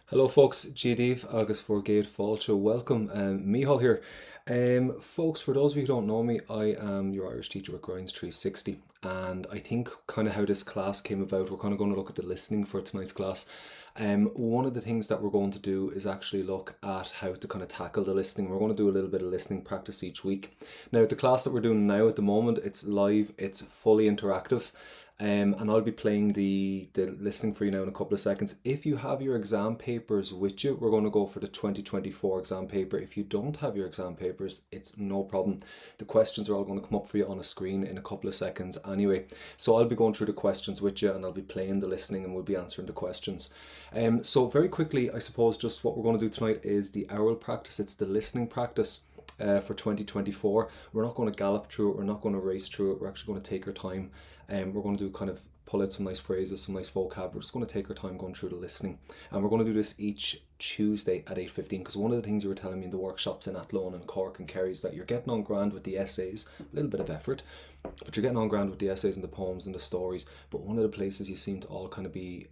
Hello folks, Gdív agus Forgade Fáilte. Welcome, Mihal here. Folks, for those of you who don't know me, I am your Irish teacher at Grinds 360, and I think kind of how this class came about, we're kind of going to look at the listening for tonight's class. One of the things that we're going to do is actually look at how to kind of tackle the listening. We're going to do a little bit of listening practice each week. Now, the class that we're doing now at the moment, it's live, it's fully interactive. And I'll be playing the listening for you now in a couple of seconds. If you have your exam papers with you, we're going to go for the 2024 exam paper. If you don't have your exam papers, it's no problem. The questions are all going to come up for you on a screen in a couple of seconds anyway. So I'll be going through the questions with you, and I'll be playing the listening, and we'll be answering the questions. So very quickly, I suppose just what we're going to do tonight is the oral practice. It's the listening practice. For 2024. We're not going to gallop through it, we're not going to race through it, we're actually going to take our time, and we're going to do kind of pull out some nice phrases, some nice vocab. We're just going to take our time going through the listening, and we're going to do this each Tuesday at 8:15, because one of the things you were telling me in the workshops in Athlone and Cork and Kerry is that you're getting on grand with the essays, a little bit of effort, but you're getting on grand with the essays and the poems and the stories. But one of the places you seem to all kind of be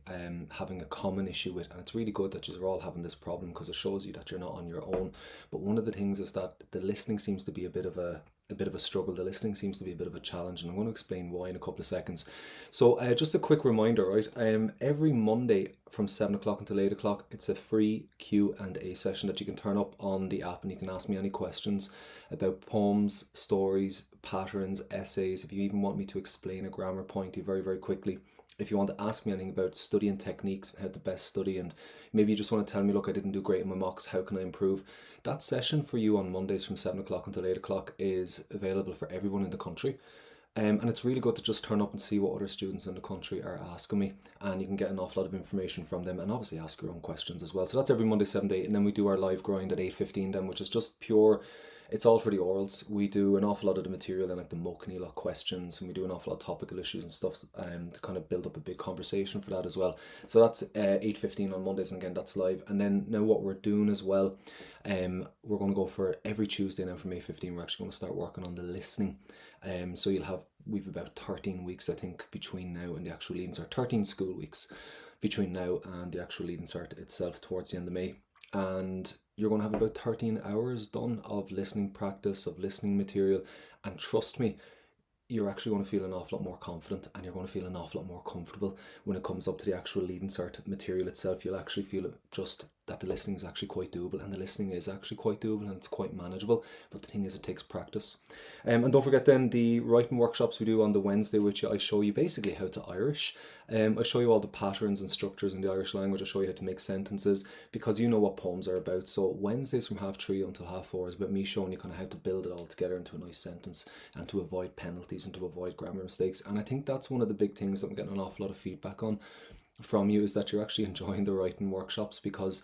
having a common issue with, and it's really good that you're all having this problem because it shows you that you're not on your own. But one of the things is that the listening seems to be a bit of a struggle. The listening seems to be a bit of a challenge, and I'm going to explain why in a couple of seconds. So just a quick reminder, right? Every Monday from 7 o'clock until 8 o'clock, it's a free Q&A session that you can turn up on the app, and you can ask me any questions about poems, stories, patterns, essays. If you even want me to explain a grammar point to you very, very quickly, if you want to ask me anything about studying techniques, how to best study, and maybe you just want to tell me, look, I didn't do great in my mocks, how can I improve? That session for you on Mondays from 7 o'clock until 8 o'clock is available for everyone in the country. And it's really good to just turn up and see what other students in the country are asking me, and you can get an awful lot of information from them, and obviously ask your own questions as well. So that's every Monday 7 to 8, and then we do our live grind at 8:15 then, which is just pure, it's all for the orals. We do an awful lot of the material and like the Mokney questions, and we do an awful lot of topical issues and stuff to kind of build up a big conversation for that as well. So that's 8:15 on Mondays, and again that's live. And then now what we're doing as well, we're going to go for every Tuesday now from 8:15. We're actually going to start working on the listening. So we've about 13 weeks, I think, between now and the actual Leaving Cert, 13 school weeks between now and the actual Leaving Cert itself towards the end of May. And you're going to have about 13 hours done of listening practice, of listening material, and trust me, you're actually going to feel an awful lot more confident, and you're going to feel an awful lot more comfortable when it comes up to the actual Leaving Cert material itself. You'll actually feel just that the listening is actually quite doable, and the listening is actually quite doable, and it's quite manageable. But the thing is, it takes practice. And don't forget then the writing workshops we do on the Wednesday, which I show you basically how to Irish. I show you all the patterns and structures in the Irish language. I show you how to make sentences, because you know what poems are about. So Wednesdays from 3:30 until 4:30 is about me showing you kind of how to build it all together into a nice sentence, and to avoid penalties and to avoid grammar mistakes. And I think that's one of the big things that I'm getting an awful lot of feedback on from you, is that you're actually enjoying the writing workshops, because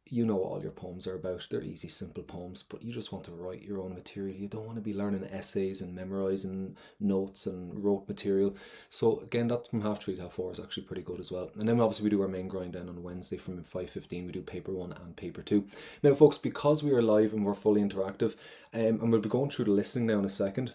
you know what all your poems are about. They're easy, simple poems, but you just want to write your own material. You don't want to be learning essays and memorizing notes and rote material. So again, that from 3:30 to 4:30 is actually pretty good as well. And then obviously we do our main grind then on Wednesday from 5:15. We do paper 1 and paper 2. Now folks, because we are live and we're fully interactive, and we'll be going through the listening now in a second,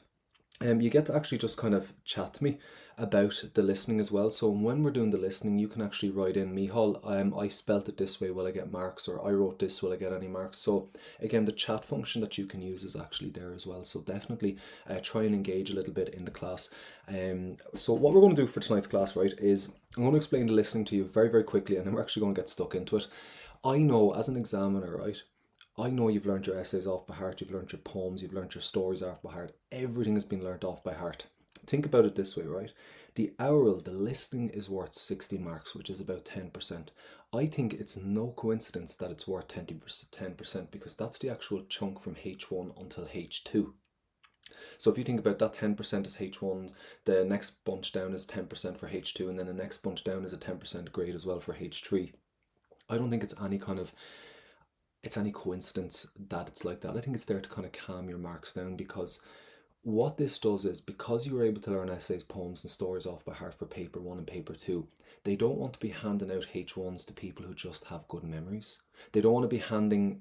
you get to actually just kind of chat to me about the listening as well. So when we're doing the listening, you can actually write in, Mihal, I spelt it this way, will I get marks? Or I wrote this, will I get any marks? So again, the chat function that you can use is actually there as well. So definitely try and engage a little bit in the class. So what we're going to do for tonight's class, right, is I'm going to explain the listening to you very, very quickly, and then we're actually going to get stuck into it. I know as an examiner, right, I know you've learned your essays off by heart, you've learned your poems, you've learned your stories off by heart. Everything has been learnt off by heart. Think about it this way, right? The oral, the listening is worth 60 marks, which is about 10%. I think it's no coincidence that it's worth 10%, because that's the actual chunk from H1 until H2. So if you think about that, 10% is H1, the next bunch down is 10% for H2, and then the next bunch down is a 10% grade as well for H3. I don't think it's any coincidence that it's like that. I think it's there to kind of calm your marks down, because what this does is, because you were able to learn essays, poems and stories off by heart for paper 1 and paper 2, they don't want to be handing out H1s to people who just have good memories. They don't want to be handing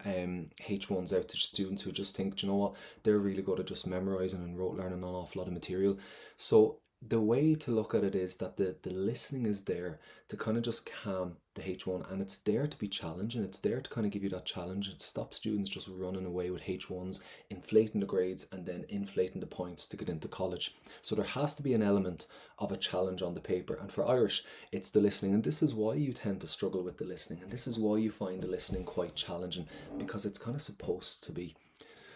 H1s out to students who just think, do you know what, they're really good at just memorizing and rote learning an awful lot of material. So The way to look at it is that the listening is there to kind of just calm the H1, and it's there to be challenging. It's there to kind of give you that challenge and stop students just running away with H1s, inflating the grades and then inflating the points to get into college. So there has to be an element of a challenge on the paper, and for Irish it's the listening, and this is why you tend to struggle with the listening, and this is why you find the listening quite challenging, because it's kind of supposed to be.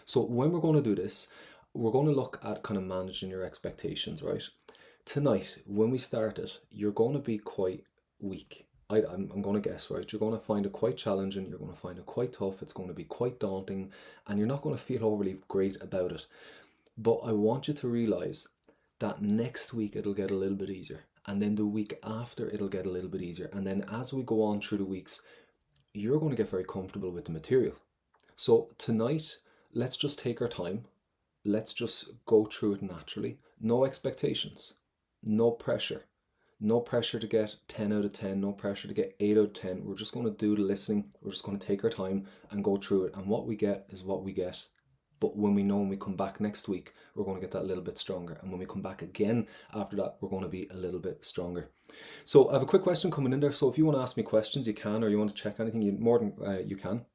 So when we're going to do this, we're going to look at kind of managing your expectations, right? Tonight, when we start it, you're going to be quite weak. I'm going to guess, right? You're going to find it quite challenging, you're going to find it quite tough, it's going to be quite daunting, and you're not going to feel overly great about it. But I want you to realize that next week it'll get a little bit easier, and then the week after it'll get a little bit easier, and then as we go on through the weeks, you're going to get very comfortable with the material. So tonight, let's just take our time. Let's just go through it naturally. No expectations, no pressure. No pressure to get 10 out of 10, no pressure to get 8 out of 10. We're just going to do the listening. We're just going to take our time and go through it. And what we get is what we get. But when we come back next week, we're going to get that little bit stronger. And when we come back again after that, we're going to be a little bit stronger. So I have a quick question coming in there. So if you want to ask me questions, you can, or you want to check anything, you can.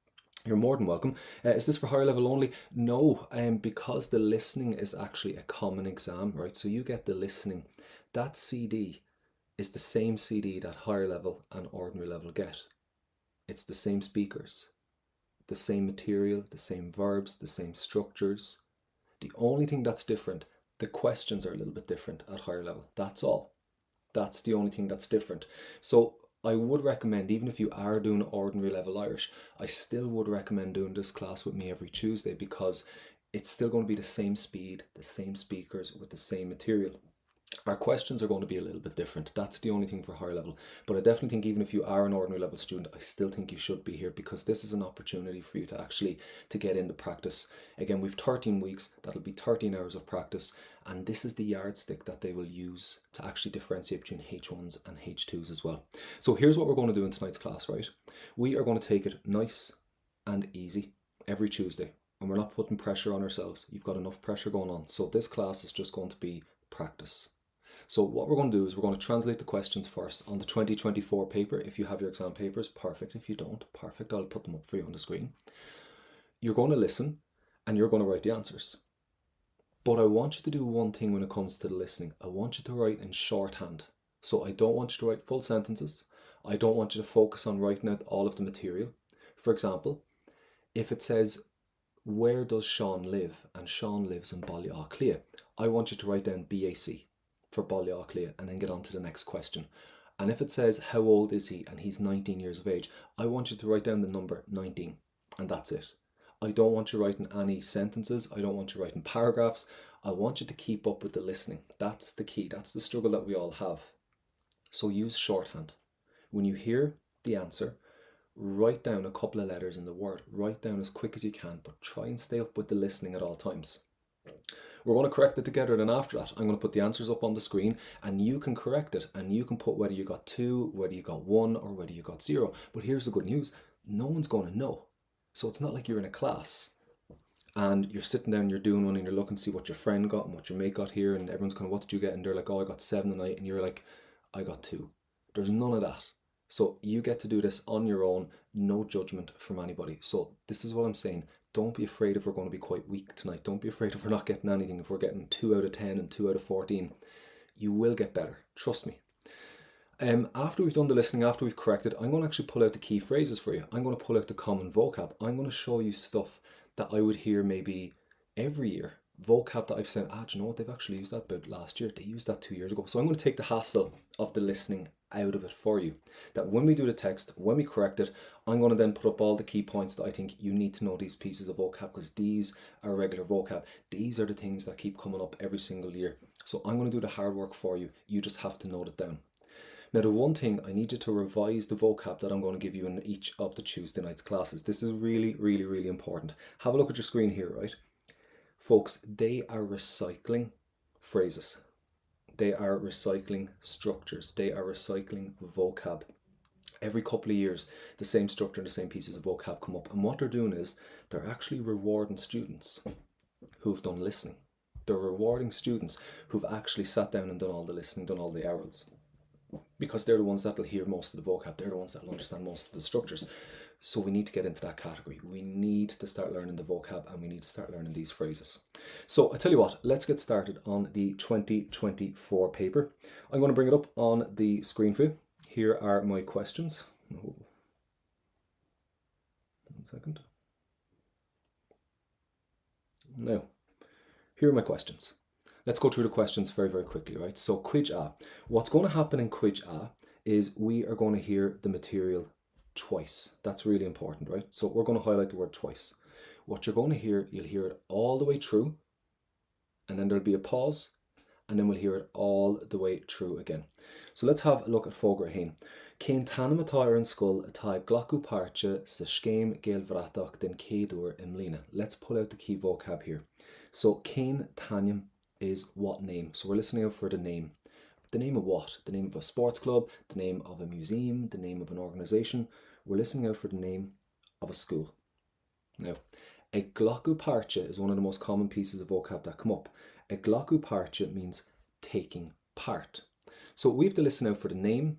You're more than welcome. Is this for higher level only? No, because the listening is actually a common exam, right? So you get the listening. That CD is the same CD that higher level and ordinary level get. It's the same speakers, the same material, the same verbs, the same structures. The only thing that's different, the questions are a little bit different at higher level. That's all. That's the only thing that's different. So I would recommend, even if you are doing ordinary level Irish, I still would recommend doing this class with me every Tuesday, because it's still going to be the same speed, the same speakers with the same material. Our questions are going to be a little bit different. That's the only thing for higher level. But I definitely think even if you are an ordinary level student, I still think you should be here, because this is an opportunity for you to actually to get into practice. Again, we've 13 weeks. That'll be 13 hours of practice. And this is the yardstick that they will use to actually differentiate between H1s and H2s as well. So here's what we're going to do in tonight's class, right? We are going to take it nice and easy every Tuesday. And we're not putting pressure on ourselves. You've got enough pressure going on. So this class is just going to be practice. So what we're going to do is we're going to translate the questions first on the 2024 paper. If you have your exam papers, perfect. If you don't, perfect. I'll put them up for you on the screen. You're going to listen and you're going to write the answers. But I want you to do one thing when it comes to the listening. I want you to write in shorthand. So I don't want you to write full sentences. I don't want you to focus on writing out all of the material. For example, if it says, where does Sean live? And Sean lives in Ballyauclia. I want you to write down BAC for Ballyauclia and then get on to the next question. And if it says, how old is he? And he's 19 years of age. I want you to write down the number 19, and that's it. I don't want you writing any sentences. I don't want you writing paragraphs. I want you to keep up with the listening. That's the key. That's the struggle that we all have. So use shorthand. When you hear the answer, write down a couple of letters in the word. Write down as quick as you can, but try and stay up with the listening at all times. We're going to correct it together, then after that I'm going to put the answers up on the screen and you can correct it, and you can put whether you got 2, whether you got 1, or whether you got 0. But here's the good news, no one's going to know. So it's not like you're in a class and you're sitting down, you're doing one and you're looking to see what your friend got and what your mate got here, and everyone's going, what did you get? And they're like, oh, I got 7 tonight, and you're like, I got 2. There's none of that. So you get to do this on your own, no judgment from anybody. So this is what I'm saying. Don't be afraid if we're going to be quite weak tonight. Don't be afraid if we're not getting anything. If we're getting 2 out of 10 and 2 out of 14, you will get better. Trust me. After we've done the listening, after we've corrected, I'm going to actually pull out the key phrases for you. I'm going to pull out the common vocab. I'm going to show you stuff that I would hear maybe every year. Vocab that I've said, do you know what? They've actually used that about last year. They used that 2 years ago. So I'm going to take the hassle of the listening out of it for you. That when we do the text, when we correct it, I'm going to then put up all the key points that I think you need to know these pieces of vocab, because these are regular vocab. These are the things that keep coming up every single year. So I'm going to do the hard work for you. You just have to note it down. Now, the one thing, I need you to revise the vocab that I'm going to give you in each of the Tuesday night's classes. This is really, really, really important. Have a look at your screen here, right? Folks, they are recycling phrases. They are recycling structures. They are recycling vocab. Every couple of years, the same structure and the same pieces of vocab come up. And what they're doing is they're actually rewarding students who've done listening. They're rewarding students who've actually sat down and done all the listening, done all the orals. Because they're the ones that'll hear most of the vocab, they're the ones that'll understand most of the structures. So we need to get into that category. We need to start learning the vocab and we need to start learning these phrases. So I tell you what, let's get started on the 2024 paper. I'm going to bring it up on the screen for you. Here are my questions. Oh. 1 second. Now, here are my questions. Let's go through the questions very, very quickly, right? So Cuid A. What's going to happen in Cuid A is we are going to hear the material twice. That's really important, right? So we're going to highlight the word twice. What you're going to hear, you'll hear it all the way through, and then there'll be a pause, and then we'll hear it all the way through again. So let's have a look at Fógra Hain. Cén tanam atá ar an scoil atá glacu páirte sa scéim géal bhratach den céadúr im líne. Let's pull out the key vocab here. So cén tanam is what name. So we're listening out for the name. The name of what? The name of a sports club, the name of a museum, the name of an organisation. We're listening out for the name of a school. Now, a glacu páirte is one of the most common pieces of vocab that come up. A glacu páirte means taking part. So we have to listen out for the name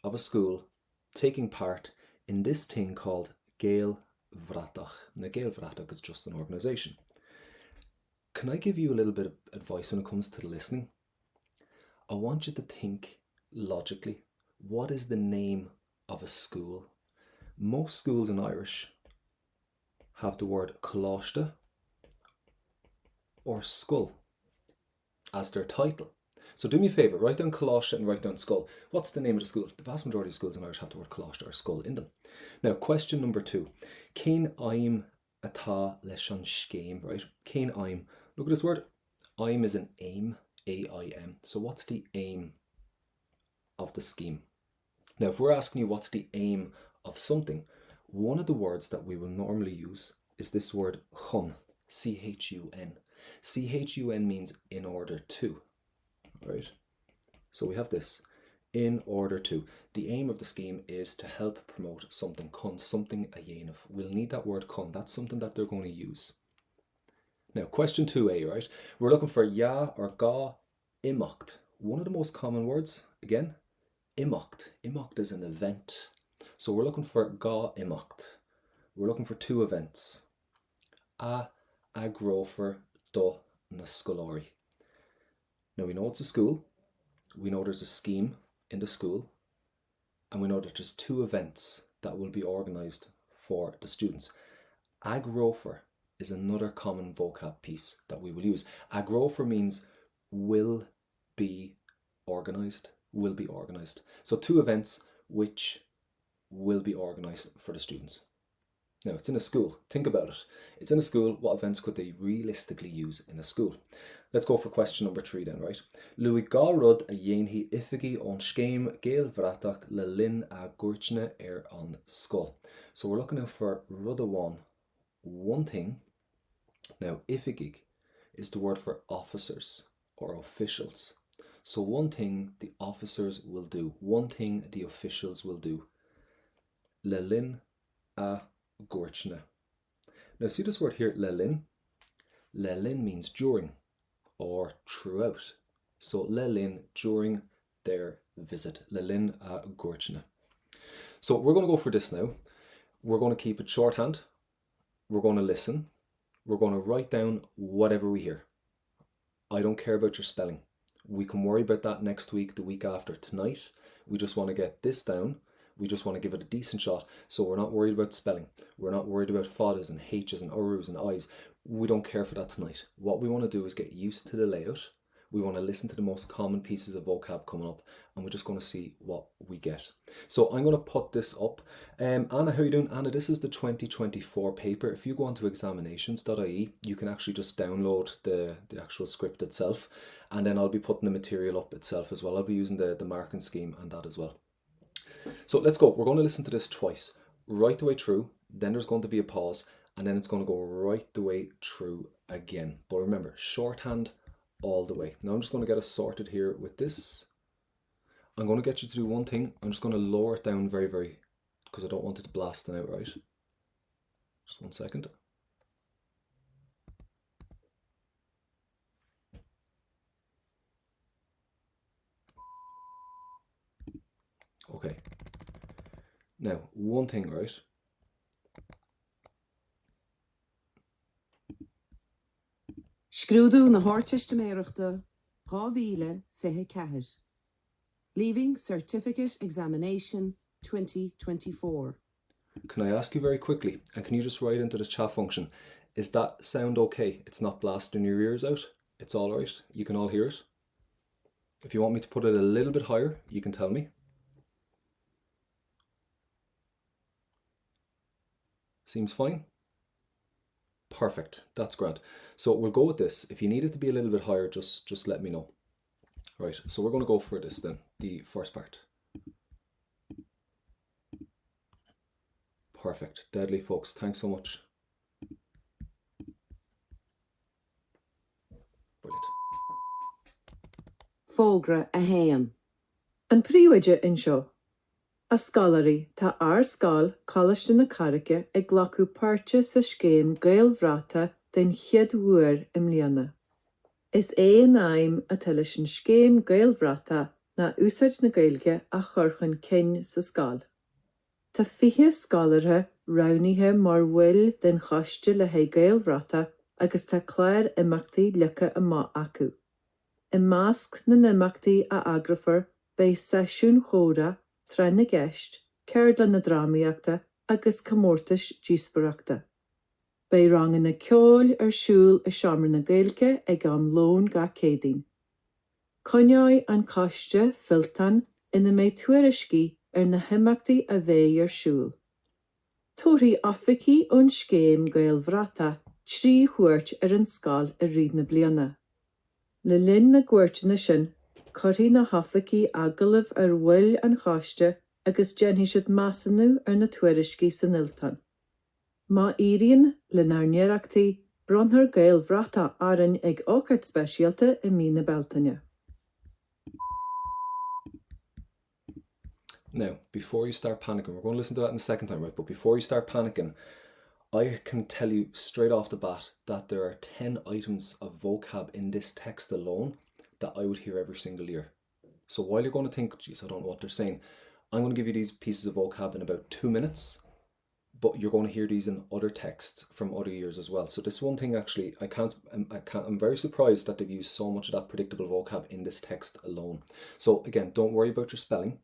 of a school taking part in this thing called Géal Bhratach. Now, Géal Bhratach is just an organisation. Can I give you a little bit of advice when it comes to the listening? I want you to think logically. What is the name of a school? Most schools in Irish have the word cloiste or skull as their title. So do me a favour, write down cloiste and write down skull. What's the name of the school? The vast majority of schools in Irish have the word cloiste or skull in them. Now, question number 2. Cén aim atá leis an scéim, right? Cén aim. Look at this word. Aim is an aim, A-I-M. So what's the aim of the scheme? Now, if we're asking you what's the aim of something, one of the words that we will normally use is this word chun, C-H-U-N. C-H-U-N means in order to, right? So we have this, in order to. The aim of the scheme is to help promote something, chun, something a dhéanamh. We'll need that word chun. That's something that they're going to use. Now, question 2a, right? We're looking for ja or ga imacht. One of the most common words, again, imacht. Imacht is an event. So we're looking for ga imacht. We're looking for 2 events. A agrofer do na scolari. Now we know it's a school. We know there's a scheme in the school. And we know that there's 2 events that will be organised for the students. Agrofer is another common vocab piece that we will use. Agrofer means will be organised, will be organised. So 2 events which will be organised for the students. Now, it's in a school. Think about it. It's in a school. What events could they realistically use in a school? Let's go for question number 3 then, right? Louis gá rud a dhéanamh ifigi ón scéim géal bhratach le linn a gúirtne ar an scoil. So we're looking out for rud a one thing. Now, ifigig is the word for officers or officials. So one thing the officers will do, one thing the officials will do. Le linn a gúirtne. Now see this word here, le linn? Le linn means during or throughout. So le linn, during their visit. Le linn a gúirtne. So we're going to go for this now. We're going to keep it shorthand. We're going to listen. We're going to write down whatever we hear. I don't care about your spelling. We can worry about that next week, the week after. Tonight, we just want to get this down. We just want to give it a decent shot. So we're not worried about spelling. We're not worried about fadas and h's and urus and i's. We don't care for that tonight. What we want to do is get used to the layout. We want to listen to the most common pieces of vocab coming up, and we're just going to see what we get. So I'm going to put this up. Anna, how are you doing? Anna, this is the 2024 paper. If you go onto examinations.ie, you can actually just download the actual script itself, and then I'll be putting the material up itself as well. I'll be using the marking scheme and that as well. So let's go. We're going to listen to this twice, right the way through. Then there's going to be a pause, and then it's going to go right the way through again. But remember, shorthand all the way. Now I'm just going to get us sorted here with this. I'm going to get you to do one thing. I'm just going to lower it down very, very, because I don't want it to blast it out, right? Just 1 second. Okay. Now, one thing, right? Scrúdú na háirteiste méireachta 2024. Leaving Certificate Examination 2024. Can I ask you very quickly, and can you just write into the chat function, is that sound okay? It's not blasting your ears out? It's all right? You can all hear it? If you want me to put it a little bit higher, you can tell me. Seems fine? Perfect, that's grand. So we'll go with this. If you need it to be a little bit higher, just let me know. Right, so we're going to go for this then, the first part. Perfect, deadly folks, thanks so much. Brilliant. Fógra a héan. An príomhaide inseo. A scalarí tá scáil Coláiste na Carraige ag ghlacu páirte sa scéim Gaelbhreata den chiad uair im líana. Is an aim a tuilis an scéim Gaelbhreata na úsáid na Gaeilge a chorchann cinn sa scáil. Tá fiche scalartha roghnaithe mar bhfuil den choiste le hé Gaelbhreata agus tá cláir imeachtaí lice amach acu. I measc na imeachtaí a agrafar bei sesiún chóra trein na gceist, ceird na drámaíochta agus comórtais díospareachta. Bei rangan na ceol siúl I seomra na Gaeilge ag am lón ga cédaoin. Coinneáid an coiste filtan ina méid tuairiscí na himeachtaí a bheith siúl. Tóirí oficí ón scéim Gaelbhreata trí chuairt an scáil I riad na bliana. Le linn na gcuairteanna sin, chuirí na hoficí agalamh bhfuil an choiste agus déanfaí siad measanú na tuairiscí san Iltan. Má íríonn le nairnéireachtaí bronthar Gaelbhreata áireann ag ócáid speisialta I mí na Beltaine. Now, before you start panicking, we're going to listen to that in the second time, right? But before you start panicking, I can tell you straight off the bat that there are 10 items of vocab in this text alone that I would hear every single year. So while you're going to think, geez, I don't know what they're saying, I'm going to give you these pieces of vocab in about 2 minutes, but you're going to hear these in other texts from other years as well. So this one thing actually, I'm very surprised that they've used so much of that predictable vocab in this text alone. So again, don't worry about your spelling.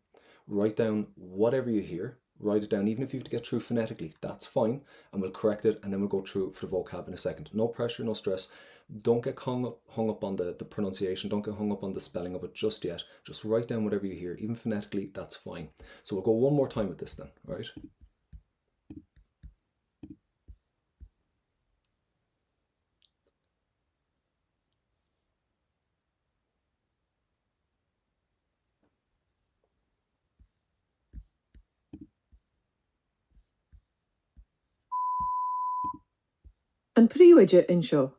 Write down whatever you hear, write it down, even if you have to get through phonetically, that's fine, and we'll correct it and then we'll go through for the vocab in a second. No pressure, no stress. Don't get hung up on the pronunciation, don't get hung up on the spelling of it just yet. Just write down whatever you hear, even phonetically, that's fine. So we'll go one more time with this then, right? An príomhaide inseo.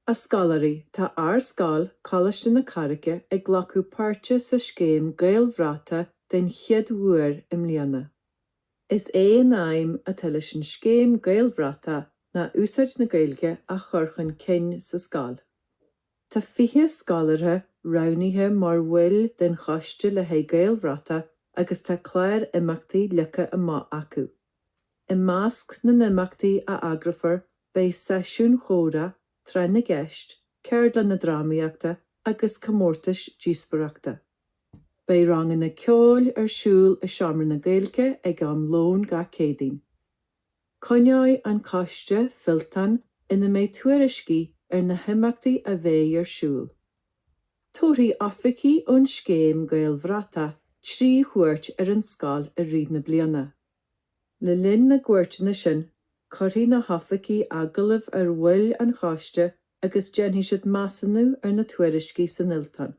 A scalarí tá scáil Coláiste na Carraige ag ghlacu páirte sa scéim Gaelbhreata den chiad uair im líana. Is an aim a tuilis an scéim Gaelbhreata na úsáid na Gaeilge a chorchann cinn sa scáil. Tá fiche scalartha roghnaithe mar bhfuil den choiste le hé Gaelbhreata agus tá cláir imeachtaí lice amach acu. I measc na imeachtaí a agrafar bei sesiún chóra trein na gceist, ceird na drámaíochta agus comórtais díospareachta. Bei rangan na ceol siúl seomra na Gaeilge ag am lón ga cédaoin. Coinneáid an coiste filtan ina méid tuairiscí na himeachtaí a bheith siúl. Tóirí oficí ón scéim Gaelbhreata trí chuairt an scáil I riad na bliana. Le linn na gcuairteanna sin, chuirí na hoficí agalamh bhfuil an choiste agus déanfaí siad measanú na tuairiscí san Iltan.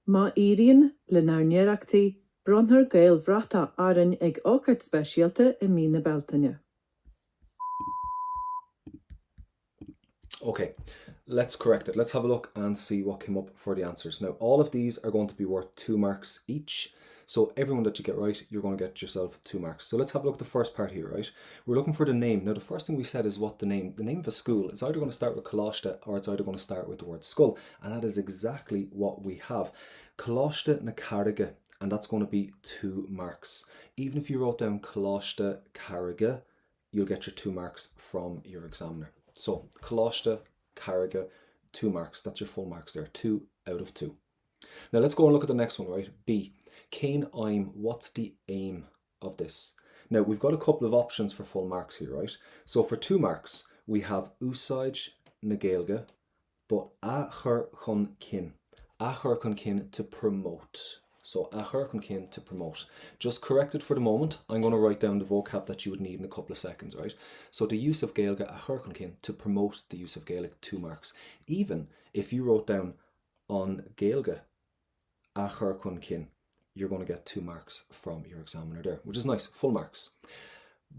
Má íríonn le nairnéireachtaí bronthar Gaelbhreata áireann ag ócáid speisialta I mí na Beltaine. Okay, let's correct it. Let's have a look and see what came up for the answers. Now, all of these are going to be worth 2 marks each. So everyone that you get right, you're going to get yourself 2 marks. So let's have a look at the first part here, right? We're looking for the name. Now, the first thing we said is what the name of a school is either going to start with Coláiste or it's either going to start with the word skull. And that is exactly what we have. Coláiste na Carraige and that's going to be 2 marks. Even if you wrote down Coláiste Carriga, you'll get your 2 marks from your examiner. So Coláiste Carriga, 2 marks. That's your full marks there, 2 out of 2. Now let's go and look at the next one, right? B. Cén aim, what's the aim of this? Now we've got a couple of options for full marks here, right? So for 2 marks, we have úsáid na Gaeilge, but a chur chun cin. A chur chun cin to promote. So a chur chun cin to promote. Just correct it for the moment. I'm going to write down the vocab that you would need in a couple of seconds, right? So the use of Gaeilge, a chur chun cin, to promote the use of Gaelic, 2 marks. Even if you wrote down on Gaeilge, a chur chun cin, you're going to get 2 marks from your examiner there, which is nice, full marks.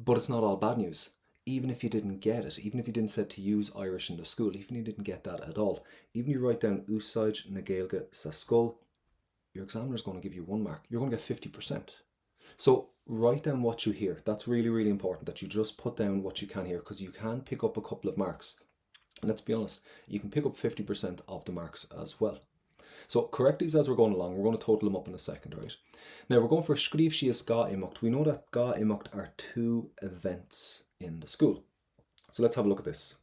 But it's not all bad news. Even if you didn't get it, even if you didn't say to use Irish in the school, even if you didn't get that at all, even if you write down úsáid na Gaeilge sa skul, your examiner is going to give you 1 mark. You're going to get 50%. So write down what you hear. That's really, really important that you just put down what you can hear, because you can pick up a couple of marks. And let's be honest, you can pick up 50% of the marks as well. So correct these as we're going along. We're going to total them up in a second, right? Now we're going for Scríobh síos Gá Imeacht. We know that Gá Imeacht are 2 events in the school. So let's have a look at this.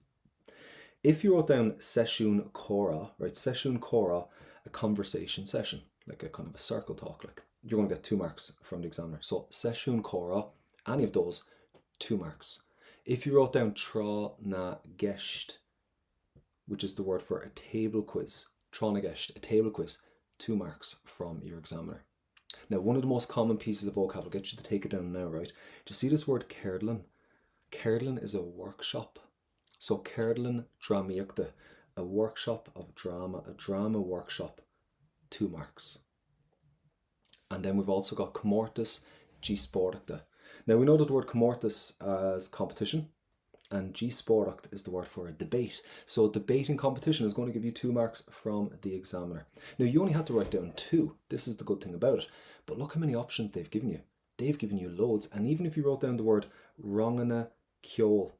If you wrote down Sesiún Córa, right? Sesiún Córa, a conversation session, like a kind of a circle talk, like, you're going to get 2 marks from the examiner. So Sesiún Córa, any of those, 2 marks. If you wrote down Trá na Gceist, which is the word for a table quiz, Trá na Gceist, a table quiz, 2 marks from your examiner. Now, one of the most common pieces of vocab, I'll get you to take it down now, right? Do you see this word Cerdlan? Cerdlan is a workshop. So Cerdlan Dramaíochta, a workshop of drama, a drama workshop, 2 marks. And then we've also got Comórtas Díospóireachta. Now we know that the word Comórtas as competition, and Díospóireacht is the word for a debate. So debating competition is going to give you 2 marks from the examiner. Now you only had to write down 2. This is the good thing about it. But look how many options they've given you. They've given you loads. And even if you wrote down the word Rangana Ceol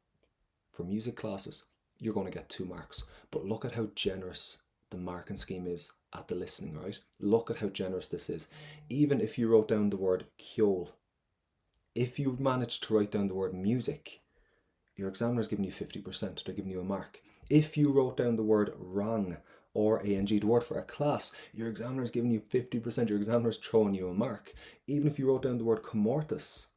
for music classes, you're going to get 2 marks. But look at how generous the marking scheme is at the listening, right? Look at how generous this is. Even if you wrote down the word Ceol, if you managed to write down the word music, your examiner is giving you 50%. They're giving you a mark. If you wrote down the word rang, or ang, the word for a class, your examiner is giving you 50%. Your examiner is throwing you a mark. Even if you wrote down the word comórtas,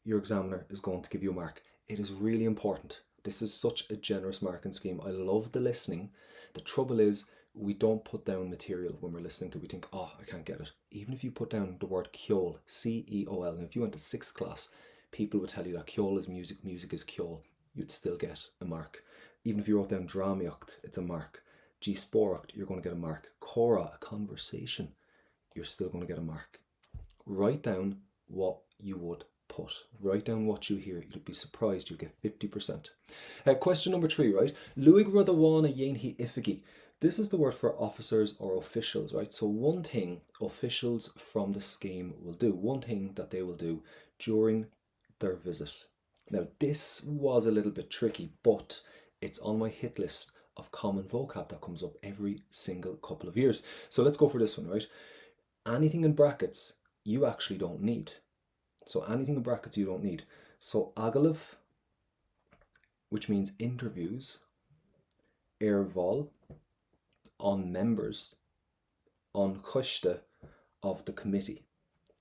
your examiner is going to give you a mark. It is really important. This is such a generous marking scheme. I love the listening. The trouble is, we don't put down material when we're listening to it. We think, oh, I can't get it. Even if you put down the word ceol, C-E-O-L, and if you went to 6th class, people would tell you that ceol is music, music is ceol. You'd still get a mark. Even if you wrote down Dramaíocht, it's a mark. Díospóireacht, you're going to get a mark. Córa, a conversation, you're still going to get a mark. Write down what you would put. Write down what you hear. You'd be surprised, you'll get 50%. Question number 3, right? Luig rud amháin a dhéanfaí oifigigh. This is the word for officers or officials, right? So one thing officials from the scheme will do, one thing that they will do during their visit. Now, this was a little bit tricky, but it's on my hit list of common vocab that comes up every single couple of years. So let's go for this one, right? Anything in brackets, you actually don't need. So anything in brackets, you don't need. So agalav, which means interviews, erval, on members, on cuiste of the committee.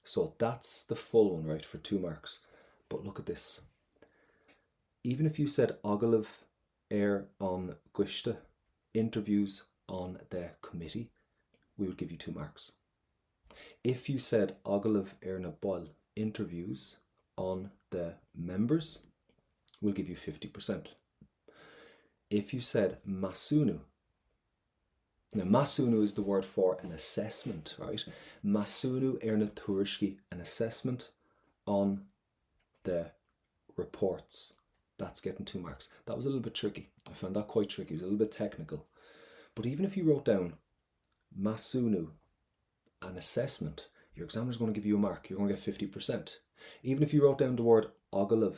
So that's the full one, right, for 2 marks. But look at this. Even if you said agalav on cuiste, interviews on the committee, we would give you 2 marks. If you said agalav na bol, interviews on the members, we'll give you 50%. If you said masunu, now masunu is the word for an assessment, right? Masunu na tuairiscí, an assessment on the reports. That's getting 2 marks. That was a little bit tricky. I found that quite tricky. It was a little bit technical. But even if you wrote down masunu, an assessment, your examiner's going to give you a mark. You're going to get 50%. Even if you wrote down the word agalav,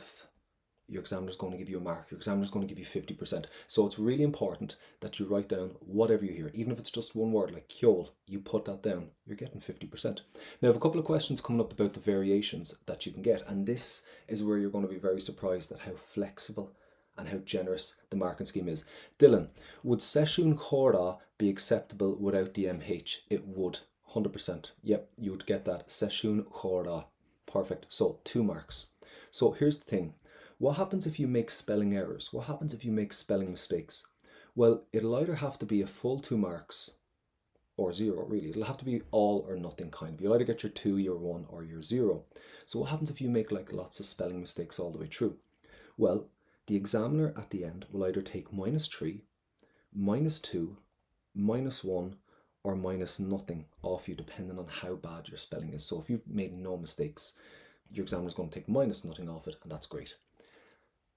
your examiner's going to give you a mark. Your examiner's going to give you 50%. So it's really important that you write down whatever you hear. Even if it's just one word like Kjol, you put that down, you're getting 50%. Now, I have a couple of questions coming up about the variations that you can get. And this is where you're going to be very surprised at how flexible and how generous the marking scheme is. Dylan, would sesiún Cuid A be acceptable without the MH? It would, 100%. Yep, you would get that. Sesiún Cuid A. Perfect. So 2 marks. So here's the thing. What happens if you make spelling errors? What happens if you make spelling mistakes? Well, it'll either have to be a full 2 marks or 0, really. It'll have to be all or nothing kind of. You'll either get your 2, your 1, or your 0. So what happens if you make like lots of spelling mistakes all the way through? Well, the examiner at the end will either take -3, -2, -1, or minus nothing off you, depending on how bad your spelling is. So if you've made no mistakes, your examiner's going to take minus nothing off it, and that's great.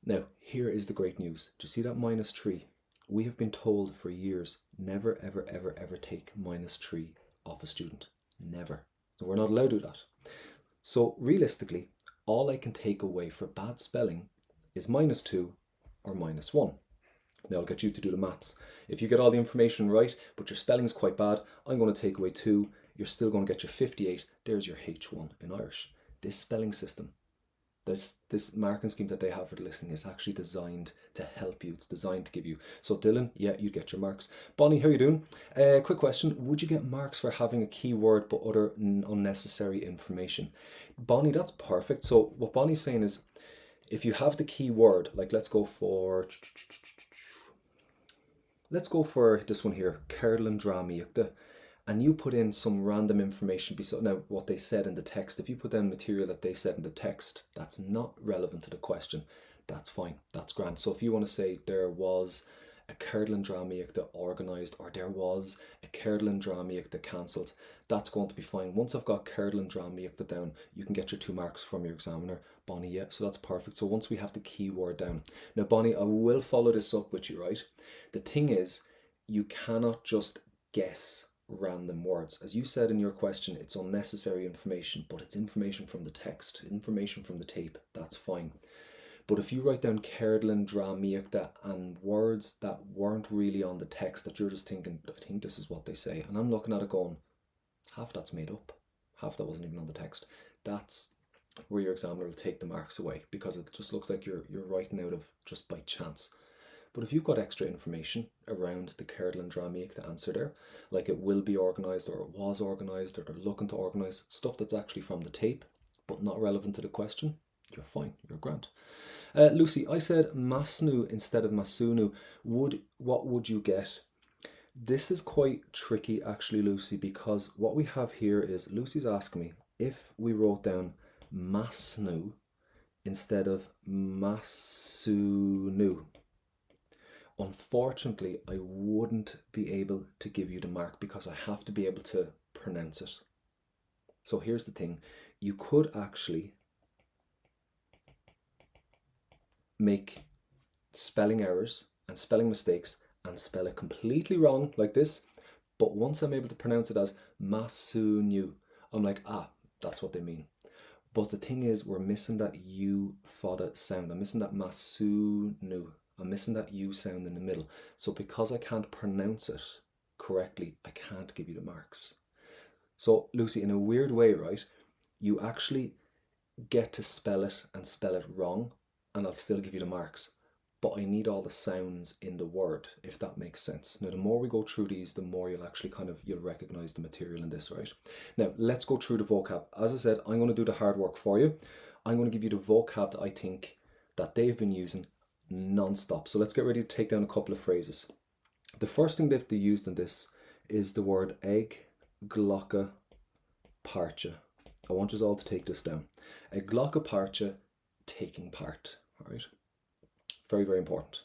Now, here is the great news. Do you see that -3? We have been told for years, never, ever, ever, ever take -3 off a student. Never. So we're not allowed to do that. So realistically, all I can take away for bad spelling is -2 or -1. Now I'll get you to do the maths. If you get all the information right, but your spelling's quite bad, I'm going to take away 2. You're still going to get your 58. There's your H1 in Irish. This spelling system, this marking scheme that they have for the listening is actually designed to help you. It's designed to give you. So Dylan, yeah, you get your marks. Bonnie, how are you doing? Quick question. Would you get marks for having a keyword but other unnecessary information? Bonnie, that's perfect. So what Bonnie's saying is, if you have the keyword, like let's go for this one here, Cairlan Drámaíochta, and you put in some random information beside now what they said in the text. If you put down material that they said in the text that's not relevant to the question, that's fine, that's grand. So if you want to say there was a Cairlan Drámaíochta organised, or there was a Cairlan Drámaíochta cancelled, that's going to be fine. Once I've got Cairlan Drámaíochta down, you can get your 2 marks from your examiner. Bonnie, yeah, so that's perfect. So once we have the keyword down. Now Bonnie, I will follow this up with you, right? The thing is, you cannot just guess random words. As you said in your question, it's unnecessary information, but it's information from the text, information from the tape, that's fine. But if you write down Cairlan Drámaíochta and words that weren't really on the text, that you're just thinking, I think this is what they say, and I'm looking at it going, half that's made up, half that wasn't even on the text, that's where your examiner will take the marks away, because it just looks like you're writing out of just by chance. But if you've got extra information around the Cairlan Drámaíochta answer there, like it will be organised, or it was organised, or they're looking to organise, stuff that's actually from the tape but not relevant to the question, you're fine, you're grand. Lucy, I said masnu instead of masunu. What would you get? This is quite tricky actually, Lucy, because what we have here is, Lucy's asking me if we wrote down masnu instead of masunu. Unfortunately, I wouldn't be able to give you the mark because I have to be able to pronounce it. So here's the thing. You could actually make spelling errors and spelling mistakes and spell it completely wrong like this, but once I'm able to pronounce it as masunu, I'm like, that's what they mean. But the thing is, we're missing that U fada sound. I'm missing that masunu. I'm missing that U sound in the middle. So because I can't pronounce it correctly, I can't give you the marks. So Lucy, in a weird way, right, you actually get to spell it and spell it wrong, and I'll still give you the marks. But I need all the sounds in the word, if that makes sense. Now, the more we go through these, the more you'll actually you'll recognize the material in this, right? Now, let's go through the vocab. As I said, I'm going to do the hard work for you. I'm going to give you the vocab that I think that they've been using non-stop. So let's get ready to take down a couple of phrases. The first thing they've used in this is the word egg, glocka, parcha. I want you all to take this down. A glocka parcha, taking part, all right? Very, very important.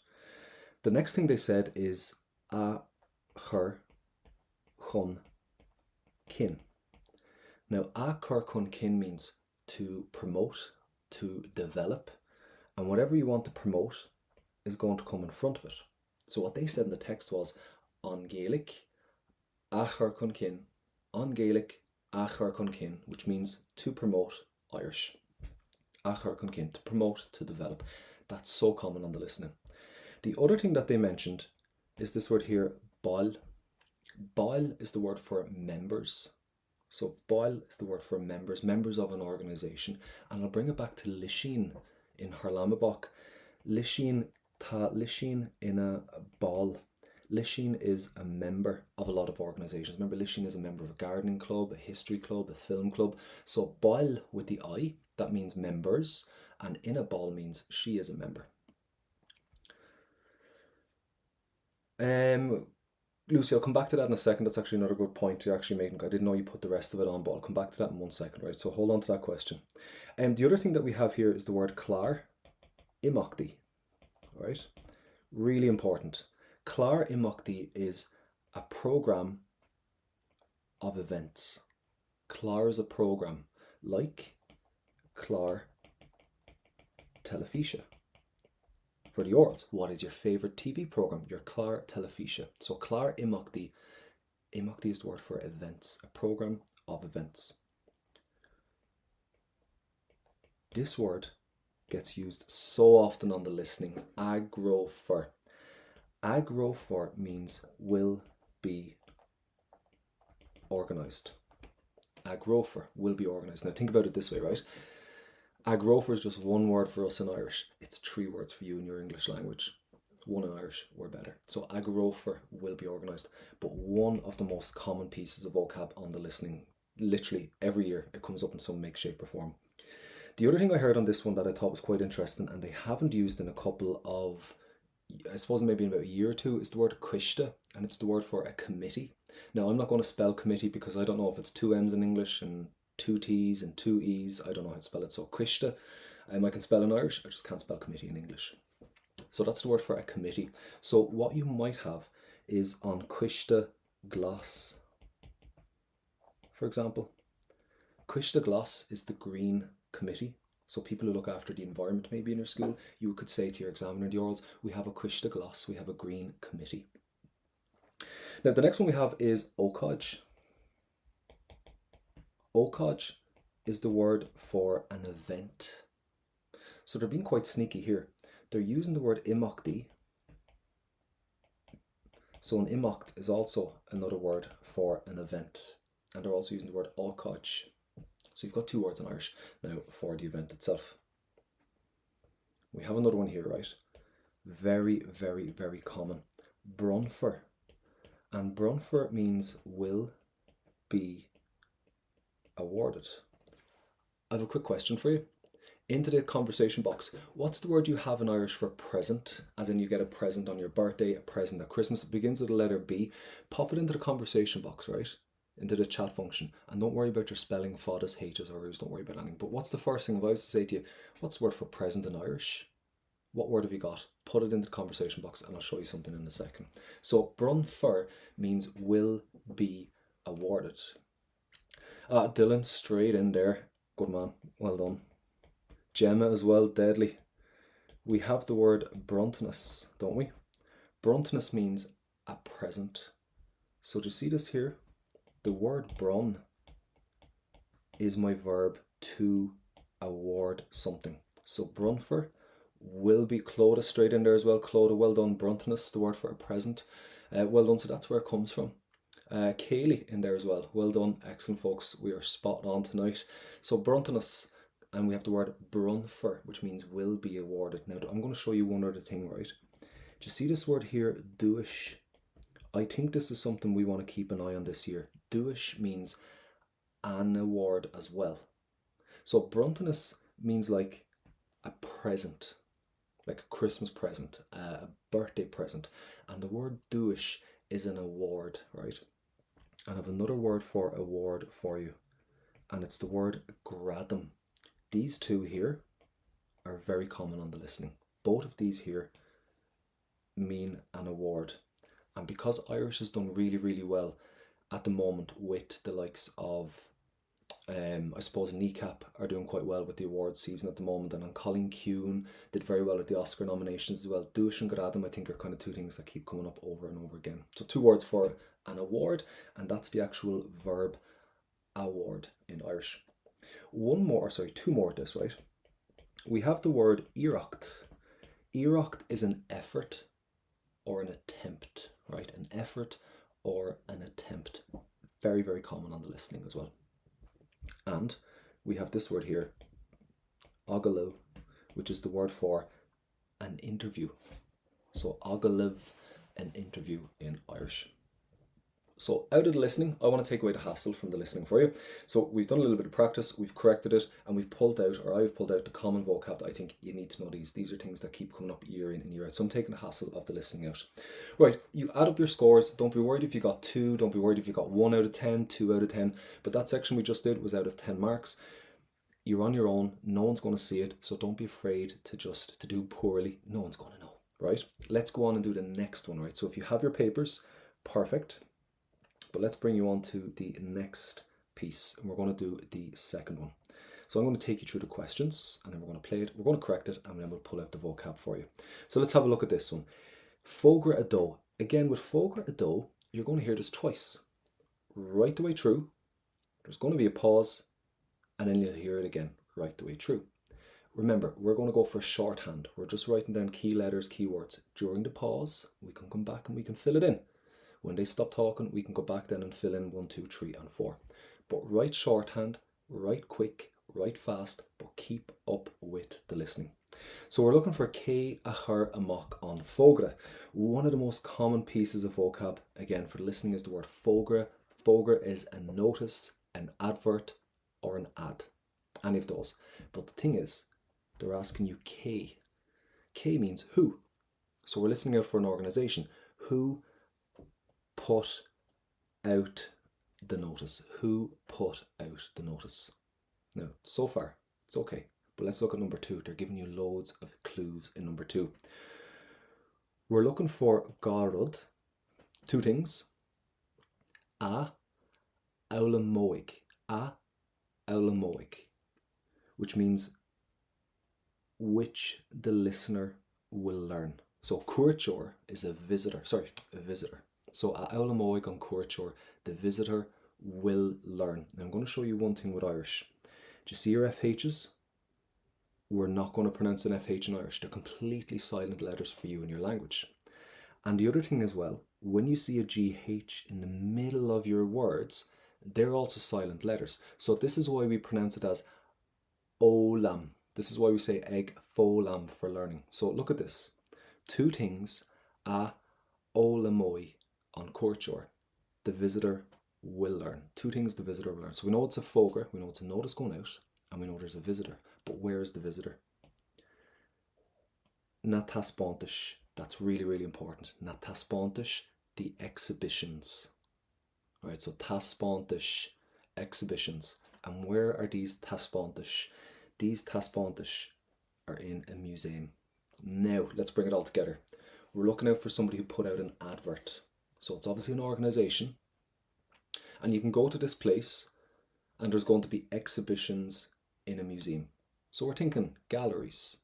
The next thing they said is a chur chun kin. Now, a chur chun kin means to promote, to develop, and whatever you want to promote is going to come in front of it. So what they said in the text was on Gaelic, a chur chun kin, on Gaelic, a chur chun kin, which means to promote Irish. A chur chun kin, to promote, to develop. That's so common on the listening. The other thing that they mentioned is this word here, ball. Ball is the word for members. So ball is the word for members, members of an organisation. And I'll bring it back to Lishin in Harlamabok. Lishin ta Lishin in a ball. Lishin is a member of a lot of organisations. Remember, Lishin is a member of a gardening club, a history club, a film club. So ball with the I, that means members. And in a ball means she is a member. Lucy, I'll come back to that in a second. That's actually another good point you're actually making. I didn't know you put the rest of it on, but I'll come back to that in 1 second, right? So hold on to that question. The other thing that we have here is the word Clár Imeachtaí, right? Really important. Clár Imeachtaí is a program of events. Clár is a program like Clár Telefíse. For the orals, what is your favourite TV programme? Your Clár Telefíse. So Clár Imeachtaí. Imeachtaí is the word for events, a programme of events. This word gets used so often on the listening. Agrofer. Agrofer means will be organised. Agrofer will be organised. Now think about it this way, right? Agrofer is just one word for us in Irish. It's 3 words for you in your English language. 1 in Irish, we're better. So agrofer will be organised. But one of the most common pieces of vocab on the listening, literally every year, it comes up in some make, shape or form. The other thing I heard on this one that I thought was quite interesting, and they haven't used in a couple of, I suppose maybe in about a year or 2, is the word Cuid A, and it's the word for a committee. Now, I'm not going to spell committee because I don't know if it's 2 M's in English and 2 T's and 2 E's. I don't know how to spell it. So Cuid A, I can spell in Irish, I just can't spell committee in English. So that's the word for a committee. So what you might have is on Cuid A Glas, for example. Cuid A Glas is the green committee. So people who look after the environment maybe in your school, you could say to your examiner, the orals, we have a Cuid A Glas, we have a green committee. Now the next one we have is Ócáid. Ócáid is the word for an event. So they're being quite sneaky here. They're using the word imeachtaí. So an imeacht is also another word for an event. And they're also using the word ócáid. So you've got 2 words in Irish now for the event itself. We have another one here, right? Very, very, very common. Brunfer. And brunfer means will be awarded. I have a quick question for you. Into the conversation box, what's the word you have in Irish for present? As in you get a present on your birthday, a present at Christmas. It begins with the letter B. Pop it into the conversation box, right? Into the chat function. And don't worry about your spelling, fadas, haters, or don't worry about anything. But what's the first thing if I was to say to you, what's the word for present in Irish? What word have you got? Put it into the conversation box and I'll show you something in a second. So brunfer means will be awarded. Dylan, straight in there. Good man. Well done. Gemma as well, deadly. We have the word bruntiness, don't we? Bruntiness means a present. So do you see this here? The word brun is my verb to award something. So brunfer will be Clodagh, straight in there as well. Clodagh, well done. Bruntiness, the word for a present. Well done. So that's where it comes from. Kaylee in there as well. Well done. Excellent, folks. We are spot on tonight. So bruntiness, and we have the word brunfer, which means will be awarded. Now, I'm going to show you one other thing, right? Do you see this word here, dúis? I think this is something we want to keep an eye on this year. Dúis means an award as well. So bruntiness means like a present, like a Christmas present, a birthday present. And the word dúis is an award, right? And I have another word for award for you. And it's the word gradam. These 2 here are very common on the listening. Both of these here mean an award. And because Irish has done really, really well at the moment with the likes of, I suppose NECAP are doing quite well with the awards season at the moment. And Colleen Kuhn did very well at the Oscar nominations as well. Dúis and gradam, I think, are kind of 2 things that keep coming up over and over again. So 2 words for an award, and that's the actual verb award in Irish. 2 more of this, right? We have the word iireacht. Iirecht is an effort or an attempt, right? An effort or an attempt. Very, very common on the listening as well. And we have this word here, agalav, which is the word for an interview. So agalav, an interview in Irish. So out of the listening, I want to take away the hassle from the listening for you. So we've done a little bit of practice, we've corrected it, and we've pulled out, or I've pulled out the common vocab that I think you need to know these. These are things that keep coming up year in and year out. So I'm taking the hassle of the listening out. Right, you add up your scores. Don't be worried if you got 2. Don't be worried if you got 1 out of 10, 2 out of 10. But that section we just did was out of 10 marks. You're on your own. No one's going to see it. So don't be afraid to do poorly. No one's going to know, right? Let's go on and do the next one, right? So if you have your papers, perfect. But let's bring you on to the next piece, and we're going to do the second one. So I'm going to take you through the questions, and then we're going to play it, we're going to correct it, and then we'll pull out the vocab for you. So let's have a look at this one. Fógra a dó. Again, with fógra a dó, you're going to hear this twice. Right the way through, there's going to be a pause, and then you'll hear it again, right the way through. Remember, we're going to go for shorthand. We're just writing down key letters, keywords. During the pause, we can come back and we can fill it in. When they stop talking, we can go back then and fill in 1, 2, 3, and 4. But write shorthand, write quick, write fast, but keep up with the listening. So we're looking for Cuid A amach on fógra. One of the most common pieces of vocab, again, for listening is the word fógra. Fógra is a notice, an advert, or an ad. Any of those. But the thing is, they're asking you Cuid. Cuid means who. So we're listening out for an organization. Who put out the notice? Who put out the notice? Now, so far, it's okay. But let's look at number 2. They're giving you loads of clues in number 2. We're looking for garud. 2 things. A aulamoig. A aulamoig. Which means which the listener will learn. So cuirteoir is a visitor. So a aulamoig on cuirteoir, the visitor will learn. Now I'm going to show you one thing with Irish. Do you see your FHs? We're not going to pronounce an FH in Irish. They're completely silent letters for you in your language. And the other thing as well, when you see a GH in the middle of your words, they're also silent letters. So this is why we pronounce it as olam. This is why we say eg folam for learning. So look at this. 2 things, a olamoi on cuirteoir. The visitor will learn. 2 things the visitor will learn. So we know it's a fógra, we know it's a notice going out, and we know there's a visitor. But where is the visitor? Na taspáintis. That's really, really important. Na taspáintis, the exhibitions. Alright, so taspáintis, exhibitions. And where are these taspáintis? These taspáintis are in a museum. Now, let's bring it all together. We're looking out for somebody who put out an advert. So it's obviously an organisation. And you can go to this place and there's going to be exhibitions in a museum. So we're thinking galleries.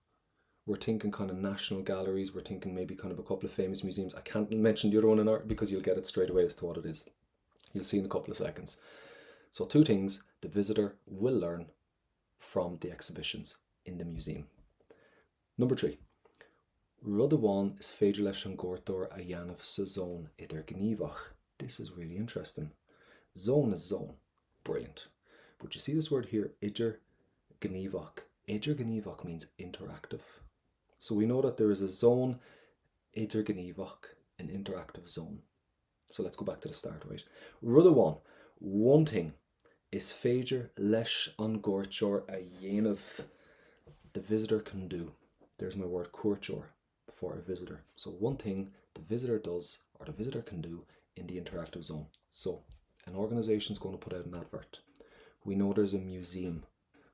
We're thinking kind of national galleries. We're thinking maybe kind of a couple of famous museums. I can't mention the other one in art because you'll get it straight away as to what it is. You'll see in a couple of seconds. So 2 things the visitor will learn from the exhibitions in the museum. Number 3. Rud amháin is féidir leis an gcuirteoir a dhéanamh sa zón idir gníomhach. This is really interesting. Zone is zone. Brilliant. But you see this word here, idir gníomhach. Idir gníomhach means interactive. So we know that there is a zone, idir gníomhach, an interactive zone. So let's go back to the start, right? Rud amháin, one thing, is féidir leis an gcuirteoir a dhéanamh. The visitor can do. There's my word cuirteoir for a visitor. So one thing the visitor does or the visitor can do in the interactive zone. So an organisation is going to put out an advert. We know there's a museum.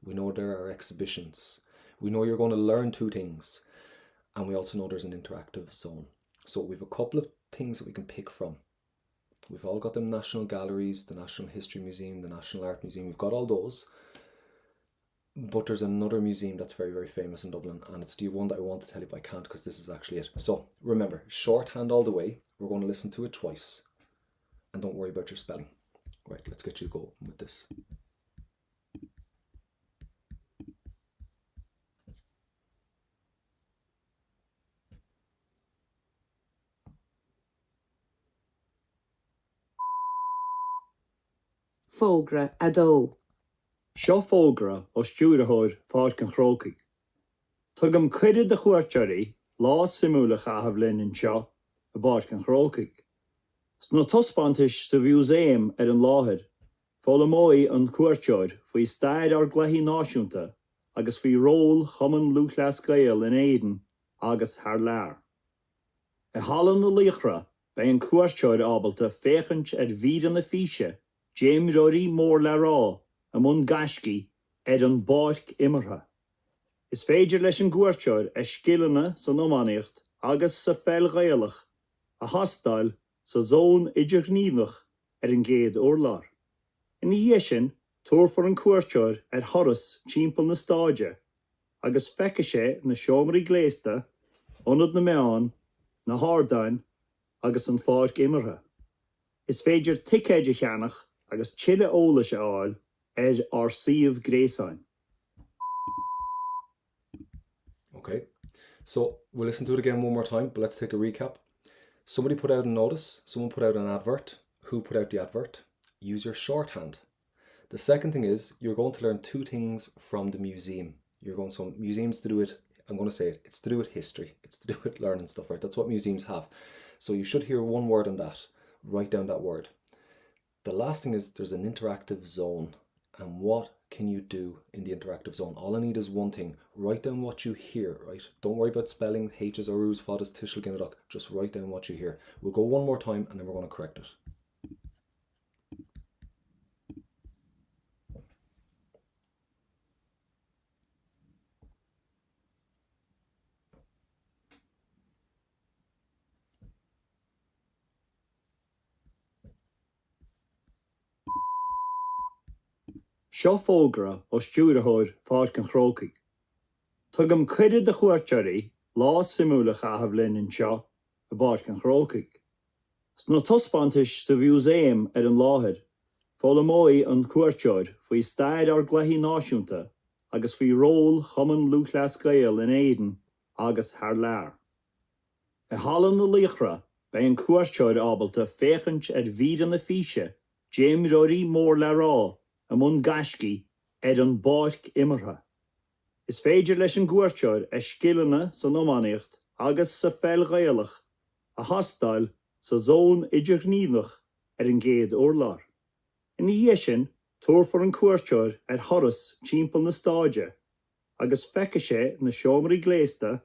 We know there are exhibitions. We know you're going to learn 2 things. And we also know there's an interactive zone. So we've a couple of things that we can pick from. We've all got the national galleries, the National History Museum, the National Art Museum. We've got all those. But there's another museum that's very, very famous in Dublin, and it's the one that I want to tell you, but I can't because this is actually it. So remember, shorthand all the way. We're going to listen to it twice. And don't worry about your spelling. Right, let's get you to go with this. fógra a dó. Seo fógra ó stúrathóir partin chrócaigh. Tugam cuid A chuairteoirí lá simúla chathab linn an seo a partin chrócaigh. Sna tospantais sa bhúséim an láthir, fóla móí an cuairteoir faoi staid ar gluichí náisiúnta agus faoi ról chuman lúthleas gael in éidean agus thar lear. I hallan na líochra bei an cuairteoir ábalta féchant víran na físe, Jaimróí mór le rá am gasci an bárc imirtha. Is féidir leis an cuairteoir scillanna san nómánaíocht agus sa fel ghaelach a hastáil sa zón idirghníomhach an géad urlár. In dhé sin, tuairfar an cuairteoir thoras timpeall na stáide agus feice sé na seomraí gléasta, ionad na meán, na hádain agus an bhárc imirtha. Is féidir ticéid a cheannach agus chiile óla sé áil ar siomh gréasáin. Okay, so we'll listen to it again one more time, but let's take a recap. Somebody put out a notice, someone put out an advert. Who put out the advert? Use your shorthand. The second thing is you're going to learn two things from the museum. You're going some museums to do with, I'm going to say it, it's to do with history. It's to do with learning stuff, right? That's what museums have. So you should hear one word on that. Write down that word. The last thing is there's an interactive zone. And what can you do in the interactive zone? All I need is one thing. Write down what you hear, right? Don't worry about spelling, H's or U's, fadas, tishel, ginadok. Just write down what you hear. We'll go one more time and then we're going to correct it. Seo fógra ó stúrathóir partin chrócaigh. Tugam cuid A chuairteoirí lá simúla chathab linn an seo a partin chrócaigh. Sna tospantais sa bhúséim an láthir, fóla móí an cuairteoir faoi staid ar gluichí náisiúnta agus faoi ról chuman lúthleas gael in éidean agus thar lear. I hallan na líochra bei an cuairteoir ábalta féchant víran na físe, Jaimróí mór le rá am gasci an bárc imirtha. Is féidir leis an cuairteoir scillanna san nómánaíocht agus sa fel ghaelach a hastáil sa zón idirghníomhach an géad urlár. In dhé sin, tuairfar an cuairteoir thoras timpeall na stáide agus feice sé na seomraí gléasta,